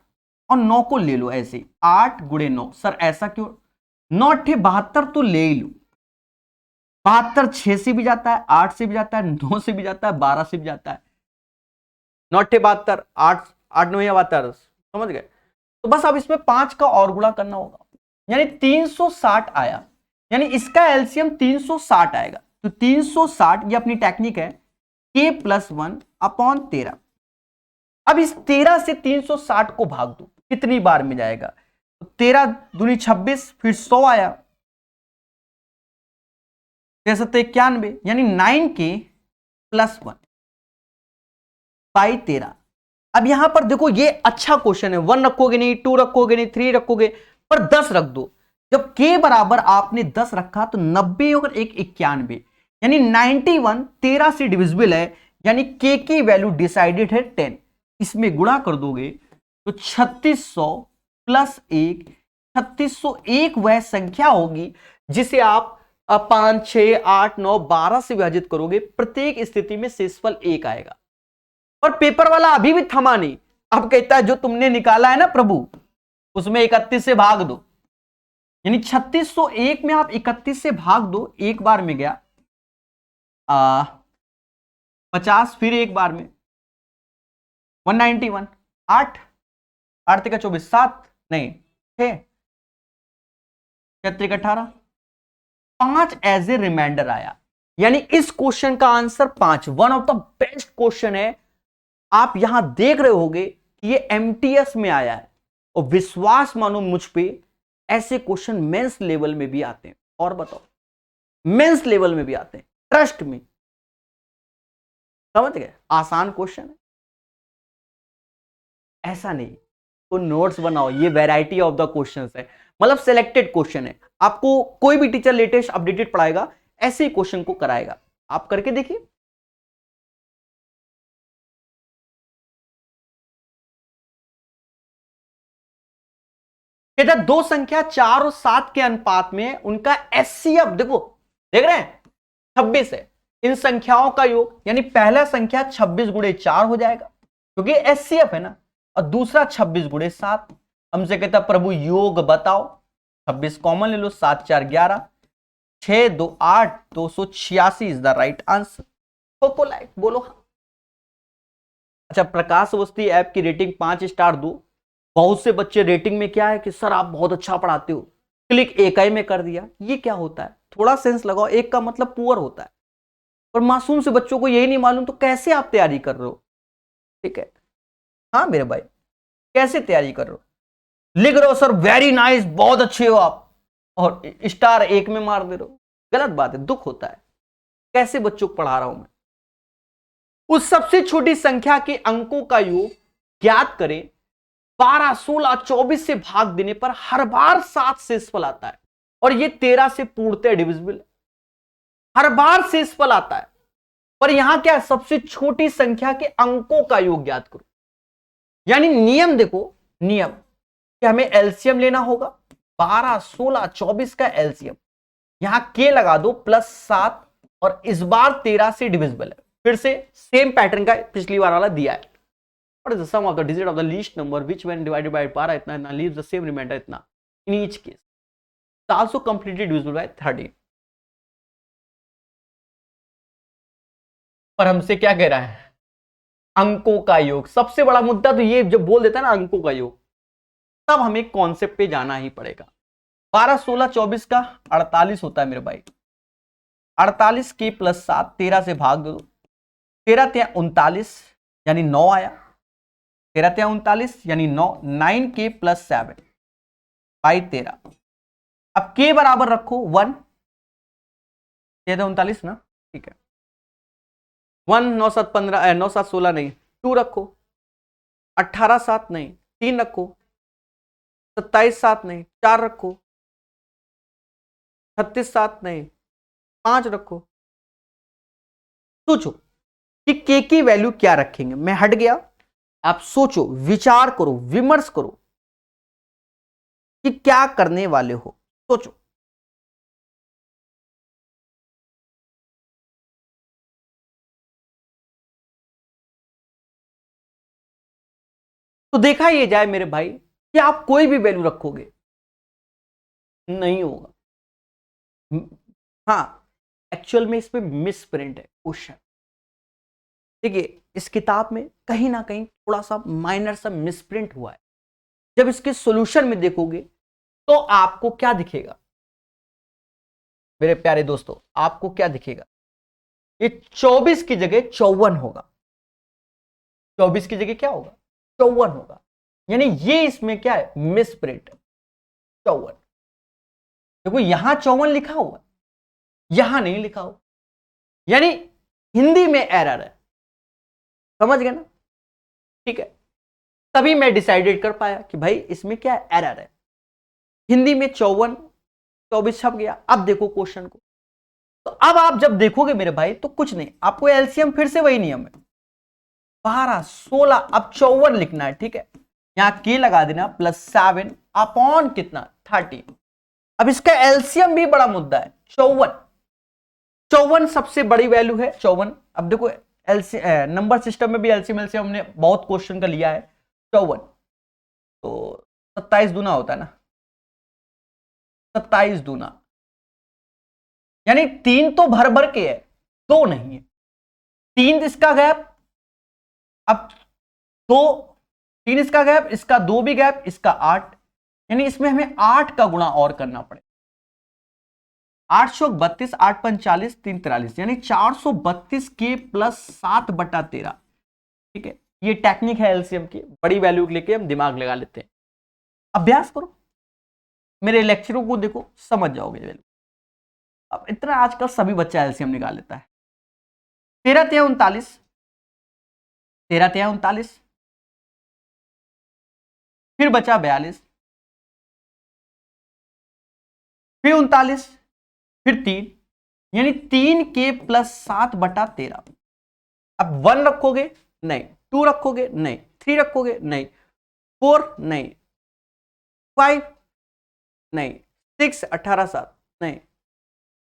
और 9 को ले लो ऐसे, 8 गुणे 9, सर ऐसा क्यों, 9 8 72 तो ले ही लो, 72 6 से भी जाता है, 8 से भी जाता है, 9 से भी जाता है, 12 से भी जाता है, 9 8 72, 8 8 9 72, समझ गए। तो बस अब इसमें 5 का और गुणा करना होगा, यानी 360 आया, यानी इसका एलसीएम 360 आएगा। तो 360 ये अपनी टेक्निक है, k + 1/13। अब इस 13 से 360 को भाग दो, कितनी बार में जाएगा, तो 13 दूनी 26, फिर 100 आया, 9391, यानी 9k + 1/13। अब यहां पर देखो ये अच्छा क्वेश्चन है, 1 रखोगे नहीं, 2 रखोगे नहीं, 3 रखोगे, पर 10 रख दो। जब k बराबर आपने 10 रखा तो 90 और 1 91, यानी 91 13 से डिविजिबल है, यानी k की वैल्यू डिसाइडेड है 10। इसमें गुणा कर दोगे तो 3600 + 1, 3601 वह संख्या होगी जिसे आप 5, 6, 8, 9, 12 से विभाजित करोगे, प्रत्येक स्थिति में शेषफल 1 आएगा। और पेपर वाला अभी भी थमा नहीं, अब कहता है जो तुमने निकाला है ना प्रभु, उसमें 31 से भाग दो, यानी 3601 में आप 31 से भाग दो, एक बार में गया 50, फिर एक बार में 191, 8 8 का 24, 7 नहीं 6 33 18, 5 एज ए रिमाइंडर आया, यानी इस क्वेश्चन का answer 5, one of the best question है। आप यहां देख रहे होगे कि ये एमटीएस में आया है, और विश्वास मानो मुझ पे, ऐसे क्वेश्चन मेंस लेवल में भी आते हैं। और बताओ, मेंस लेवल में भी आते हैं, ट्रस्ट में, समझ गए, आसान क्वेश्चन है, ऐसा नहीं। तो नोट्स बनाओ, ये वैरायटी ऑफ द क्वेश्चंस है, मतलब सिलेक्टेड क्वेश्चन है, आपको कोई भी टीचर लेटेस्ट अपडेटेड पढ़ाएगा ऐसे ही क्वेश्चन को कराएगा, आप करके देखिए। कहता दो संख्या 4 और 7 के अनुपात में उनका एचसीएफ देखो, देख रहे हैं 26 है, इन संख्याओं का योग, यानी पहला संख्या 26 गुणे 4 हो जाएगा क्योंकि एचसीएफ है ना, और दूसरा 26 गुणे 7। हमसे कहता प्रभु योग बताओ, 26 कॉमन ले लो, 7 4 11, 6 2 8, 286 इज द राइट आंसर। कोको लाइक बोलो हाँ। अच्छा, प्रकाश अवस्थी ऐप की रेटिंग 5 स्टार दो। बहुत से बच्चे रेटिंग में क्या है कि सर आप बहुत अच्छा पढ़ाते हो, क्लिक एक ही में कर दिया, ये क्या होता है, थोड़ा सेंस लगाओ, एक का मतलब पुअर होता है, और मासूम से बच्चों को यही नहीं मालूम तो कैसे आप तैयारी कर रहे हो, ठीक है। हाँ मेरे भाई, कैसे तैयारी कर रहे हो, लिख रहे हो सर वेरी नाइस, बहुत अच्छे हो आप, और स्टार एक में मार दे रहे हो, गलत बात है, दुख होता है। कैसे बच्चों को पढ़ा रहा हूं मैं। उस सबसे छोटी संख्या के अंकों का योग ज्ञात करें, 12, 16, 24 से भाग देने पर हर बार 7 शेषफल आता है, और ये 13 से पूर्णतः डिविजिबल है, हर बार शेषफल आता है। पर यहां क्या, सबसे छोटी संख्या के अंकों का योग ज्ञात करो, यानी नियम देखो, नियम कि हमें एलसीएम लेना होगा, 12, 16, 24 का एलसीएम, यहां के लगा दो +7, और इस बार 13 से डिविजिबल है, फिर से सेम पैटर्न का पिछली बार वाला दिया है। What is the sum of the digit of the least number which when divided by para इतना leaves the same remainder इतना in each case? also completely divisible by 13। पर हमसे क्या कह रहा है, अंकों का योग। सबसे बड़ा मुद्दा तो ये जब बोल देता है ना अंकों का योग, तब हमें कॉन्सेप्ट पे जाना ही पड़ेगा। 12 16 24 का 48 होता है मेरे भाई। 48 के प्लस 7, 13 से भाग दो, 13 त्या 39 यानी 9 आया। 13 त्या 39 यानी 9, 9 के प्लस 7 बाई 13। अब के बराबर रखो 1, 13 39 ना, ठीक है। 1 9 7 15 9 7 16 नहीं, 2 रखो। 18 7 नहीं, 3 रखो। 27 7 नहीं, 4 रखो। 36 7 नहीं, 5 रखो। सोचो कि के की वैल्यू क्या रखेंगे। मैं हट गया, आप सोचो, विचार करो, विमर्श करो कि क्या करने वाले हो। सोचो। तो देखा ये जाए मेरे भाई कि आप कोई भी वैल्यू रखोगे नहीं होगा। हाँ, एक्चुअल में इसमें मिस प्रिंट है क्वेश्चन। देखिए इस किताब में कहीं ना कहीं थोड़ा सा माइनर सा मिस प्रिंट हुआ है। जब इसके सॉल्यूशन में देखोगे तो आपको क्या दिखेगा मेरे प्यारे दोस्तों, आपको क्या दिखेगा, ये 24 की जगह 54 होगा। 24 की जगह क्या होगा, 54 होगा। यानी ये इसमें क्या है, मिस प्रिंट 54। देखो यहां 54 लिखा हुआ, यहां नहीं लिखा हुआ, यानी हिंदी में एरर है। समझ गए ना, ठीक है। तभी मैं डिसाइडेड कर पाया कि भाई इसमें क्या एरर है। हिंदी में 54 24 छप गया। अब देखो क्वेश्चन को, तो अब आप जब देखोगे मेरे भाई तो कुछ नहीं, आपको एलसीएम फिर से वही नियम है, 12 16, अब 54 लिखना है, ठीक है। यहां के लगा देना प्लस 7 अपॉन कितना 30। अब इसका एलसीएम भी बड़ा मुद्दा है, 54। 54 सबसे बड़ी वैल्यू है 54। अब देखो नंबर सिस्टम में भी एलसीएम एलसीएम हमने बहुत क्वेश्चन का लिया है। 54 तो 27 दूना होता है ना, 27 दूना यानी 3 तो भर भर के है, 2 नहीं है। 3 इसका गैप, अब 2, 3 इसका गैप, इसका 2 भी गैप, इसका 8, यानी इसमें हमें 8 का गुणा और करना पड़ेगा। 832, 8 45, 3 43, यानी 432 के प्लस 7 बटा 13। ठीक है, ये टेक्निक है एलसीएम की, बड़ी वैल्यू लेके हम दिमाग लगा लेते हैं। अभ्यास करो, मेरे लेक्चरों को देखो, समझ जाओगे वैल्यू। अब इतना आजकल सभी बच्चा एलसीएम निकाल लेता है। 13 तिया 39, 13 तिया 39, फिर बचा 42, फिर 39, फिर 3, यानी 3 के प्लस 7 बटा 13। अब 1 रखोगे नहीं, 2 रखोगे नहीं, 3 रखोगे नहीं, 4 नहीं, 5 नहीं, 6 18 7 नहीं,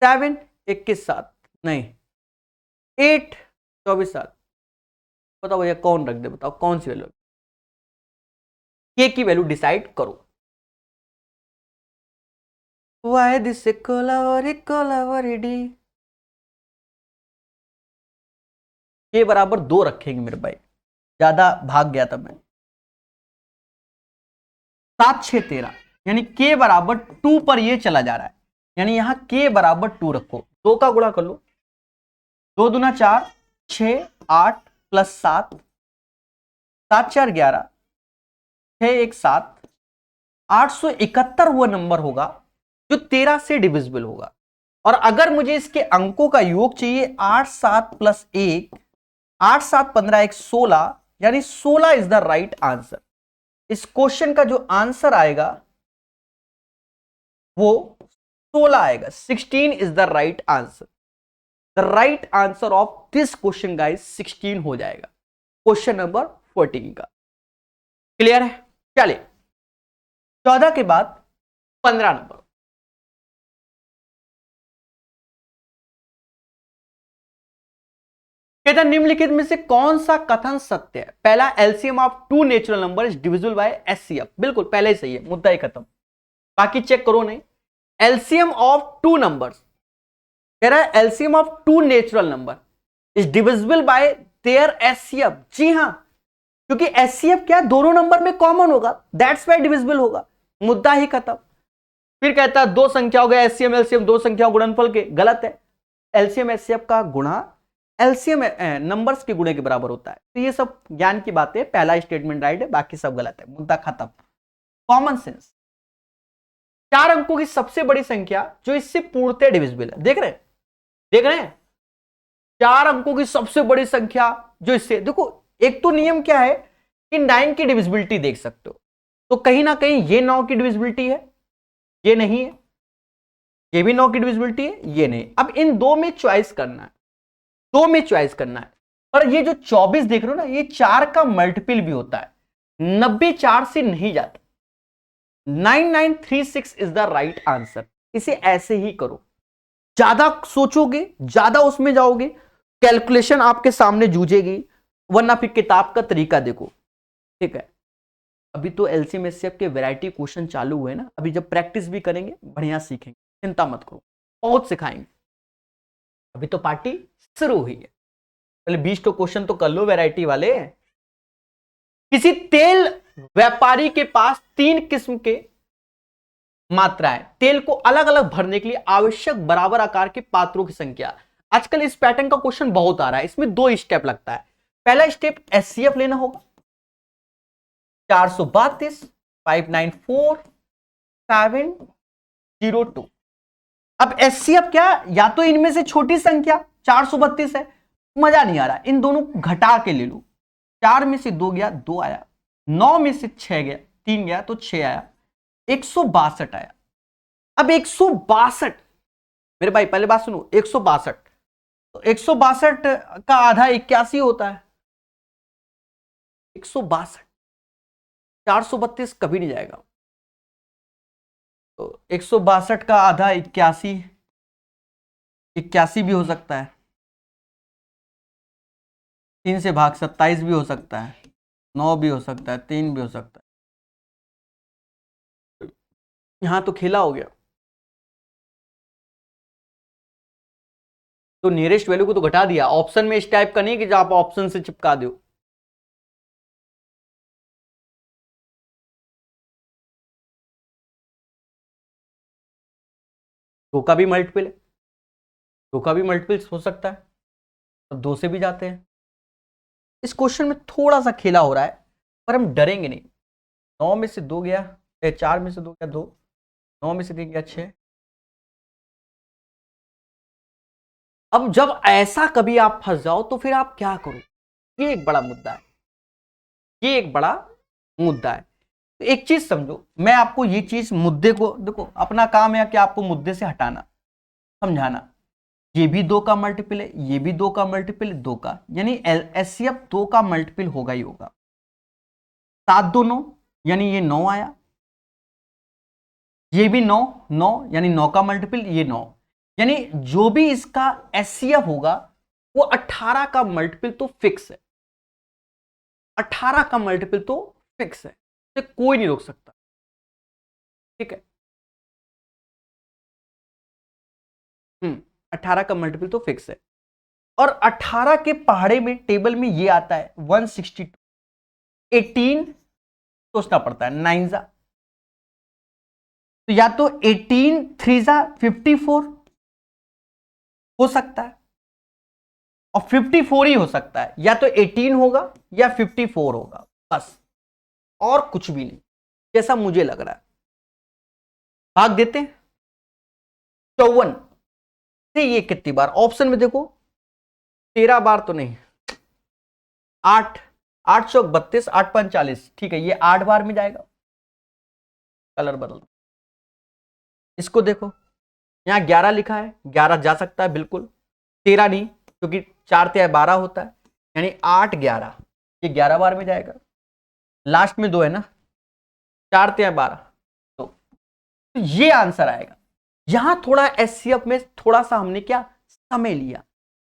7 21 7 नहीं, 8 24 7। बताओ भैया कौन रख दे, बताओ कौन सी वैल्यू, के की वैल्यू डिसाइड करो। वाई दिस कोलावरी के बराबर 2 रखेंगे मेरे भाई, ज्यादा भाग गया था मैं। 7 6 13, यानी के बराबर 2 पर ये चला जा रहा है, यानी यहां के बराबर 2 रखो। 2 का गुणा कर लो, 2 दूना 4, 6 8 प्लस 7, 7 4 11, 6 1 7, 871 वो नंबर होगा जो 13 से डिविजिबल होगा। और अगर मुझे इसके अंकों का योग चाहिए 8 7 प्लस 1, 8 7 15 1 16, यानी 16 इज द राइट आंसर। इस क्वेश्चन का जो आंसर आएगा वो 16 आएगा, 16 is the right answer. The right answer of this question guys 16 हो जाएगा, क्वेश्चन नंबर 14 का। क्लियर है? चलिए 14 के बाद 15 नंबर। कहता निम्नलिखित में से कौन सा कथन सत्य है? पहला, LCM of two natural number is divisible by HCF. बिल्कुल पहले ही सही है, मुद्दा ही खत्म, बाकी चेक करो नहीं। एलसीएम ऑफ टू नंबर्स, कह रहा है LCM of two natural number is divisible by their HCF. जी हां, क्योंकि एचसीएफ क्या दोनों नंबर में कॉमन होगा, दैट्स वाई डिविजिबल होगा, मुद्दा ही खत्म। फिर कहता है दो संख्या हो गया एचसीएम एलसीएम, दो संख्याओं गुणनफल के, गलत है। एलसीएम एचसीएफ का गुणा एलसीएम नंबर्स के गुणे के बराबर होता है। तो ये सब ज्ञान की बातें, पहला स्टेटमेंट राइट है, बाकी सब गलत है, मुद्दा खत्म, कॉमन सेंस। 4 अंकों की सबसे बड़ी संख्या जो इससे पूर्णतः डिविजिबल है, देख रहे हैं 4 अंकों की सबसे बड़ी संख्या जो इससे, देखो एक तो नियम क्या है कि 9 की डिविजिबिलिटी देख सकते हो, तो कहीं ना कहीं ये 9 की डिविजिबिलिटी है, ये नहीं है, ये भी 9 की डिविजिबिलिटी है, ये नहीं। अब इन दो में चॉइस करना है, दो में चॉइस करना है। और ये जो 24 देख रहे हो ना, ये 4 का मल्टीपल भी होता है, 90 4 से नहीं जाता। 9936 इज द राइट आंसर। इसे ऐसे ही करो, ज्यादा सोचोगे, ज्यादा उसमें जाओगे, कैलकुलेशन आपके सामने जूझेगी, वरना फिर किताब का तरीका देखो, ठीक है। अभी तो एलसीएम एचसीएफ के वैरायटी क्वेश्चन चालू हुए ना, अभी जब प्रैक्टिस भी करेंगे बढ़िया सीखेंगे, चिंता मत करो, बहुत सिखाएंगे। अभी तो पार्टी शुरू हुई है, पहले 20 तो क्वेश्चन तो कर लो वैरायटी वाले। किसी तेल व्यापारी के पास 3 किस्म के मात्राएं तेल को अलग अलग भरने के लिए आवश्यक बराबर आकार के पात्रों की संख्या। आजकल इस पैटर्न का क्वेश्चन बहुत आ रहा है, इसमें 2 स्टेप लगता है। पहला स्टेप एचसीएफ लेना होगा, 432 594 702। अब एचसीएफ क्या, या तो इनमें से छोटी संख्या 432 है, मजा नहीं आ रहा, इन दोनों को घटा के ले लो। 4 में से 2 गया, 2 आया, 9 में से 6 गया, 3 गया तो 6 आया, 162 आया। अब 162, मेरे भाई पहले बात सुनो, 162 तो 162 का आधा 81 होता है, 162, 432 कभी नहीं जाएगा, तो 162 का आधा 81, 81 भी हो सकता है, 3 से भाग 27 भी हो सकता है, 9 भी हो सकता है, 3 भी हो सकता है। यहां तो खेला हो गया, तो नियरेस्ट वैल्यू को तो घटा दिया। ऑप्शन में इस टाइप का नहीं कि जो आप ऑप्शन से चिपका दो, दो का भी मल्टीपल है, 2 का भी मल्टीपल हो सकता है, तो 2 से भी जाते हैं। इस क्वेश्चन में थोड़ा सा खेला हो रहा है, पर हम डरेंगे नहीं। 9 में से 2 गया, 4 में से 2 गया 2, 9 में से 3 गया 6। अब जब ऐसा कभी आप फंस जाओ तो फिर आप क्या करो, ये एक बड़ा मुद्दा है, ये एक बड़ा मुद्दा है। तो एक चीज समझो, मैं आपको ये चीज मुद्दे को, देखो अपना काम है कि आपको मुद्दे से हटाना, समझाना। ये भी 2 का मल्टीपल है, ये भी 2 का मल्टीपल है, 2 का, यानी एचसीएफ 2 का मल्टीपल होगा ही होगा। 7 2 9 यानी ये 9 आया, ये भी 9 9 यानी 9 का मल्टीपल, ये 9, यानी जो भी इसका एचसीएफ होगा वो 18 का मल्टीपल तो फिक्स है, 18 का मल्टीपल तो फिक्स है, तो कोई नहीं रोक सकता, ठीक है। 18 का मल्टीपल तो फिक्स है। और 18 के पहाड़े में टेबल में ये आता है 162, 18 सोचना पड़ता है, 9 जा, तो या तो 18 3 जा 54 हो सकता है, और 54 ही हो सकता है, या तो 18 होगा या 54 होगा, बस और कुछ भी नहीं, जैसा मुझे लग रहा है। भाग देते हैं 54 से, ये कितनी बार ऑप्शन में देखो, 13 बार तो नहीं, 8 8 चौक 32, 8 5 40, ठीक है, ये 8 बार में जाएगा। कलर बदल, इसको देखो, यहां 11 लिखा है, 11 जा सकता है बिल्कुल, 13 नहीं, क्योंकि 4 तिहाई 12 होता है, यानी 8 11, ये 11 बार में जाएगा। लास्ट में 2 है ना, 4 तिहाई 12, तो ये आंसर आएगा। यहां थोड़ा एचसीएफ में थोड़ा सा हमने क्या समय लिया,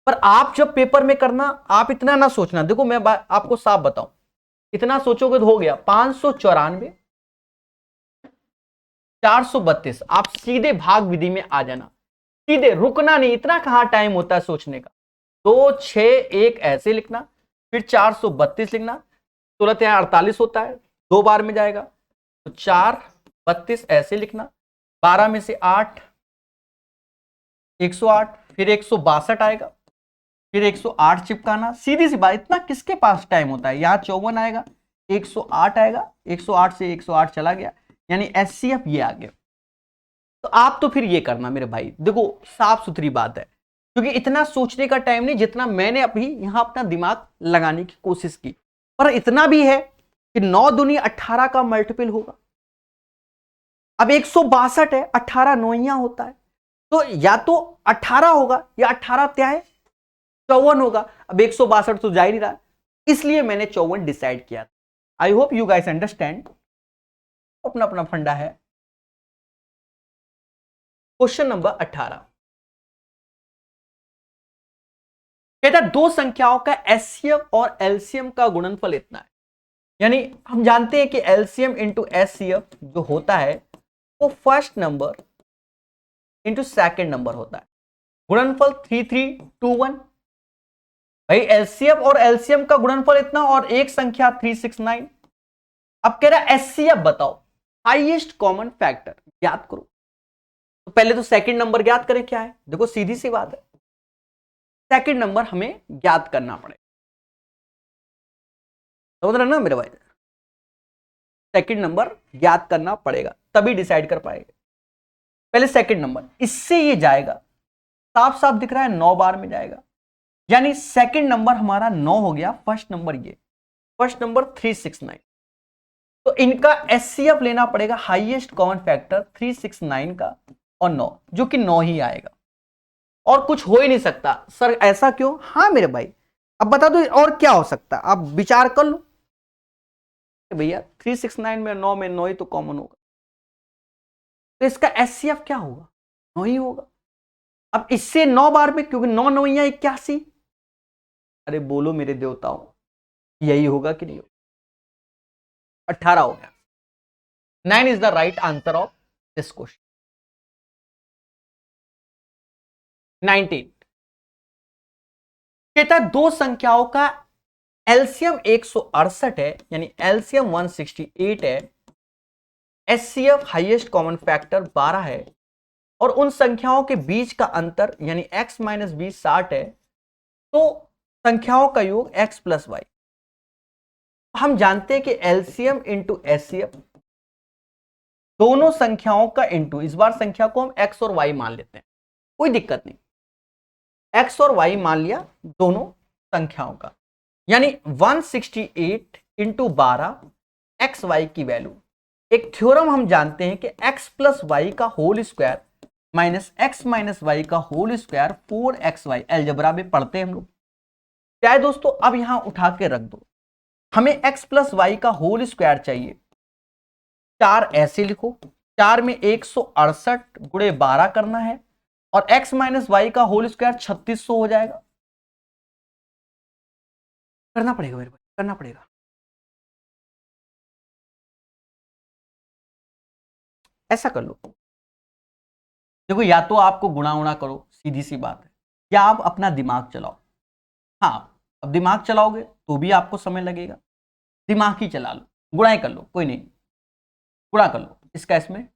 पर आप जब पेपर में करना, आप इतना ना सोचना। देखो मैं आपको साफ बताऊं, इतना सोचोगे तो हो गया 594 432, आप सीधे भाग विधि में आ जाना, सीधे, रुकना नहीं, इतना कहां टाइम होता है सोचने का। 2 6 1 ऐसे लिखना, फिर 432 लिखना, 16 यहाँ 48 होता है, 2 बार में जाएगा, तो 432 ऐसे लिखना, 12 में से 8 108, फिर 162 आएगा, फिर 108 चिपकाना, सीधी सी बात, इतना किसके पास टाइम होता है। यहां 54 आएगा, 108 आएगा, 108 से 108 चला गया, यानी एचसीएफ ये आ गया। तो आप तो फिर ये करना मेरे भाई, देखो साफ सुथरी बात है, क्योंकि इतना सोचने का टाइम नहीं जितना मैंने अभी यहां अपना दिमाग लगाने की कोशिश की, पर इतना भी है कि 9 दूनी 18 का मल्टीपल होगा। अब 162 है, 18 नौइयां होता है, तो या तो 18 होगा या 18 क्या है 54 होगा। अब 162 तो जा ही नहीं रहा, इसलिए मैंने 54 डिसाइड किया। I hope you guys understand, अपना अपना फंडा है। क्वेश्चन नंबर 18 कहता है दो संख्याओं का एचसीएफ और एलसीएम का गुणनफल इतना है, यानी हम जानते हैं कि एलसीएम इंटू एचसीएफ जो होता है वो first number into second number होता है, गुणनफल 3321। भाई एलसीएफ और एलसीएम का गुणनफल इतना और एक संख्या 369। अब कह रहा है एचसीएफ बताओ, हाईएस्ट कॉमन फैक्टर ज्ञात करो। तो पहले तो सेकंड नंबर ज्ञात करें, क्या है, देखो सीधी सी बात है, सेकंड नंबर हमें ज्ञात करना पड़ेगा, समझ रहे ना मेरे भाई, सेकंड नंबर ज्ञात करना पड़ेगा तभी डिसाइड कर पाएंगे। पहले सेकंड नंबर, इससे ये जाएगा, साफ साफ दिख रहा है 9 बार में जाएगा, यानी सेकंड नंबर हमारा 9 हो गया, फर्स्ट नंबर ये, फर्स्ट नंबर 369। तो इनका एचसीएफ लेना पड़ेगा, हाईएस्ट कॉमन फैक्टर 369 का और 9, जो कि 9 ही आएगा, और कुछ हो ही नहीं सकता। सर ऐसा क्यों, हाँ मेरे भाई अब बता दो और क्या हो सकता है, आप विचार कर लो भैया, 369 में 9 में 9 ही तो कॉमन होगा, तो इसका एचसीएफ क्या होगा, 9 ही होगा। अब इससे 9 बार में, क्योंकि 9 9 81, अरे बोलो मेरे देवताओं, यही होगा कि नहीं होगा, 18 हो गया। 9 is the right answer of this question. 19 कहता है दो संख्याओं का एलसीएम 168 है, यानी एलसीएम 168 है, एचसीएफ हाईएस्ट कॉमन फैक्टर 12 है, और उन संख्याओं के बीच का अंतर यानी x माइनस 20 60 है, तो संख्याओं का योग x प्लस वाई। हम जानते हैं कि एलसीएम इंटू एचसीएफ दोनों संख्याओं का इंटू, इस बार संख्या को हम x और y मान लेते हैं, कोई दिक्कत नहीं, x और y मान लिया दोनों संख्याओं का, यानी 168 इंटू 12 एक्स वाई की वैल्यू। एक थ्योरम हम जानते हैं कि x प्लस वाई का whole square minus X minus Y का होल स्क्वायर 4xy, अलजेब्रा में पढ़ते हैं हम लोग। क्या है दोस्तों, अब यहां उठा के रख दो, हमें x प्लस वाई का होल स्क्वायर चाहिए, 4 ऐसे लिखो, 4 में 168 गुणे 12 करना है, और x माइनस वाई का होल स्क्वायर 3600 हो जाएगा। करना पड़ेगा मेरे भाई, करना पड़ेगा, ऐसा कर लो। देखो या तो आपको गुणा उणा करो, सीधी सी बात है, या आप अपना दिमाग चलाओ। हाँ अब दिमाग चलाओगे तो भी आपको समय लगेगा, दिमाग ही चला लो, गुणा कर लो, कोई नहीं, गुणा कर लो इसका, इसमें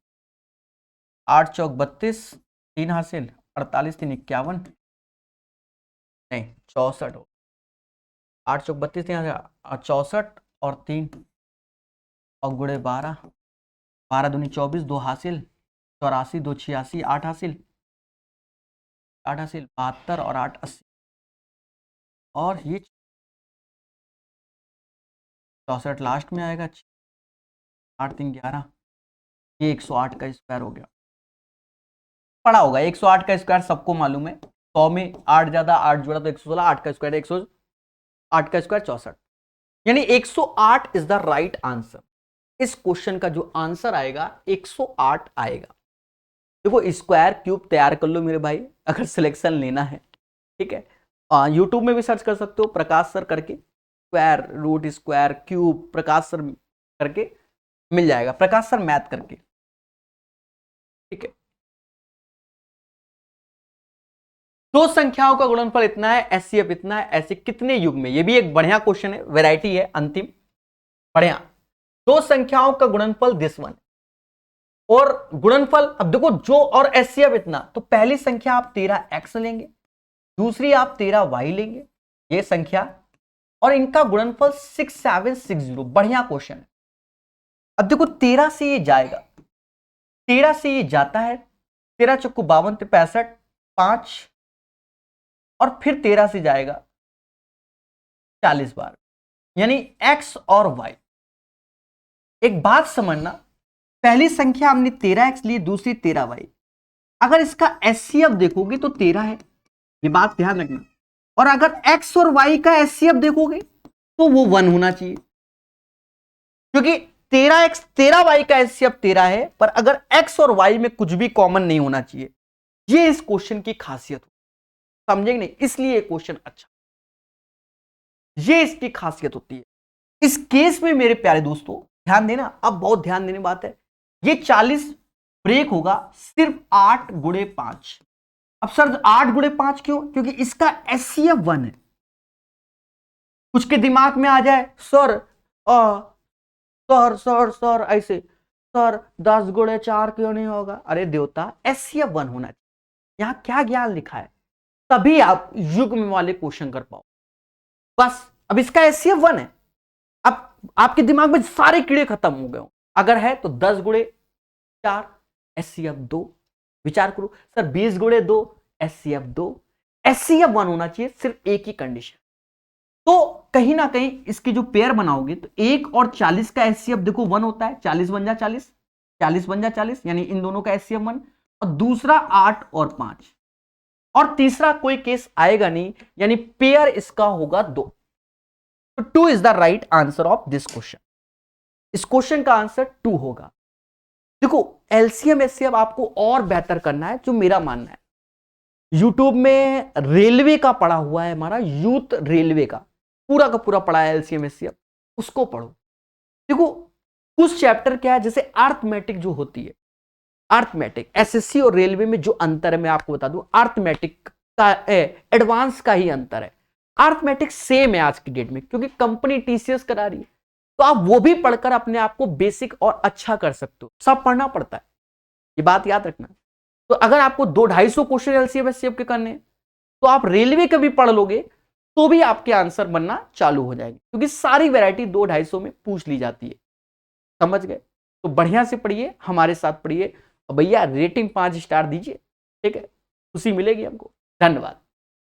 8 चौक 32, 3 हासिल, 48 3 51, नहीं 64 हो, 8 चौक 32 3 64 और 3 और गुणे 12, 12 दूनी 24, 2 हासिल, 84 2 86, 8 हासिल, 8 हासिल 72 और 8 80, और ये 64 लास्ट में आएगा, 8 3 11, ये 108 का स्क्वायर हो गया। पढ़ा होगा 108 का स्क्वायर सबको मालूम है, 100 में 8 ज्यादा 8 जुड़ा तो 116, 8 का स्क्वायर 108 का स्क्वायर 64, यानी 108 इज द राइट आंसर। इस क्वेश्चन का जो आंसर आएगा 108 आएगा। देखो स्क्वायर क्यूब तैयार कर लो मेरे भाई, अगर सिलेक्शन लेना है, ठीक है, यूट्यूब में भी सर्च कर सकते हो प्रकाश सर करके, स्क्वायर रूट स्क्वायर क्यूब प्रकाश सर करके मिल जाएगा, प्रकाश सर मैथ करके। ठीक है, दो संख्याओं का गुणनफल इतना है, एचसीएफ इतना है, ऐसे कितने युग में? ये भी एक बढ़िया क्वेश्चन है, वैरायटी है अंतिम, बढ़िया। दो संख्याओं का गुणनफल दिस वन, और गुणनफल अब देखो जो और एचसीएफ इतना, तो पहली संख्या आप 13x लेंगे, दूसरी आप 13y लेंगे, ये संख्या, और इनका गुणनफल 6760। बढ़िया क्वेश्चन है। अब देखो 13 से ये जाएगा, 13 से ये जाता है, 13 चौको 52 65 5, और फिर 13 से जाएगा 40 बार, यानी x और y। एक बात समझना, पहली संख्या हमने 13x ली, दूसरी 13y। अगर इसका एचसीएफ देखोगे तो 13 है, ये बात ध्यान रखना। और अगर x और y का एचसीएफ देखोगे तो वो 1 होना चाहिए, क्योंकि 13x 13y का एचसीएफ 13 है, पर अगर x और y में कुछ भी कॉमन नहीं होना चाहिए। ये इस क्वेश्चन की खासियत हो, समझेंगे नहीं, इसलिए ये क्वेश्चन अच्छा, ये इसकी खासियत होती है। इस केस में मेरे प्यारे दोस्तों ध्यान देना, अब बहुत ध्यान देने बात है, ये 40 ब्रेक होगा सिर्फ 8 गुणे 5। अब सर 8 गुणे 5 क्यों? क्योंकि इसका एचसीएफ 1 है। कुछ के दिमाग में आ जाए सर सर सर सर ऐसे, सर 10 गुणे 4 क्यों नहीं होगा? अरे देवता, एचसीएफ 1 होना चाहिए। यहां क्या ज्ञान लिखा है, तभी आप युग्म वाले क्वेश्चन कर पाओ। बस अब इसका एचसीएफ 1 है, अब आपके दिमाग में सारे कीड़े खत्म हो गए हो। अगर है तो 10 गुणे 4 एचसीएफ 2, विचार करो सर 20 गुणे 2 एचसीएफ 2, एचसीएफ 1 होना चाहिए, सिर्फ एक ही कंडीशन। तो कहीं ना कहीं इसकी जो पेयर बनाओगे तो 1 और 40 का एचसीएफ देखो 1 होता है, 40 बन जा 40, 40 बन जा 40, यानी इन दोनों का एचसीएफ 1, और दूसरा 8 और 5, और तीसरा कोई केस आएगा नहीं, यानी पेयर इसका होगा 2। तो 2 is the right answer of this question. इस क्वेश्चन का आंसर 2 होगा। देखो एलसीएम एचसीएफ आपको और बेहतर करना है, जो मेरा मानना है। यूट्यूब में रेलवे का पढ़ा हुआ है, हमारा यूथ रेलवे का पूरा पूरा पढ़ा है एलसीएम एचसीएफ, उसको पढ़ो। देखो कुछ चैप्टर क्या है, जैसे अर्थमेटिक जो होती है, अर्थमेटिक एसएससी और रेलवे में जो अंतर है मैं आपको बता दूं, अर्थमेटिक का एडवांस का ही अंतर है। अर्थमेटिक सेम है आज की डेट में, क्योंकि कंपनी टीसीएस करा रही है, तो आप वो भी पढ़कर अपने आप को बेसिक और अच्छा कर सकते हो। सब पढ़ना पड़ता है, ये बात याद रखना। तो अगर आपको 200-250 क्वेश्चन एलसीएम एचसीएफ के करने हैं, तो आप रेलवे के भी पढ़ लोगे तो भी आपके आंसर बनना चालू हो जाएंगे, क्योंकि सारी वैरायटी 200-250 में पूछ ली जाती है। समझ गए? तो बढ़िया से पढ़िए, हमारे साथ पढ़िए, और भैया रेटिंग 5 स्टार दीजिए, ठीक है? खुशी मिलेगी हमको। धन्यवाद।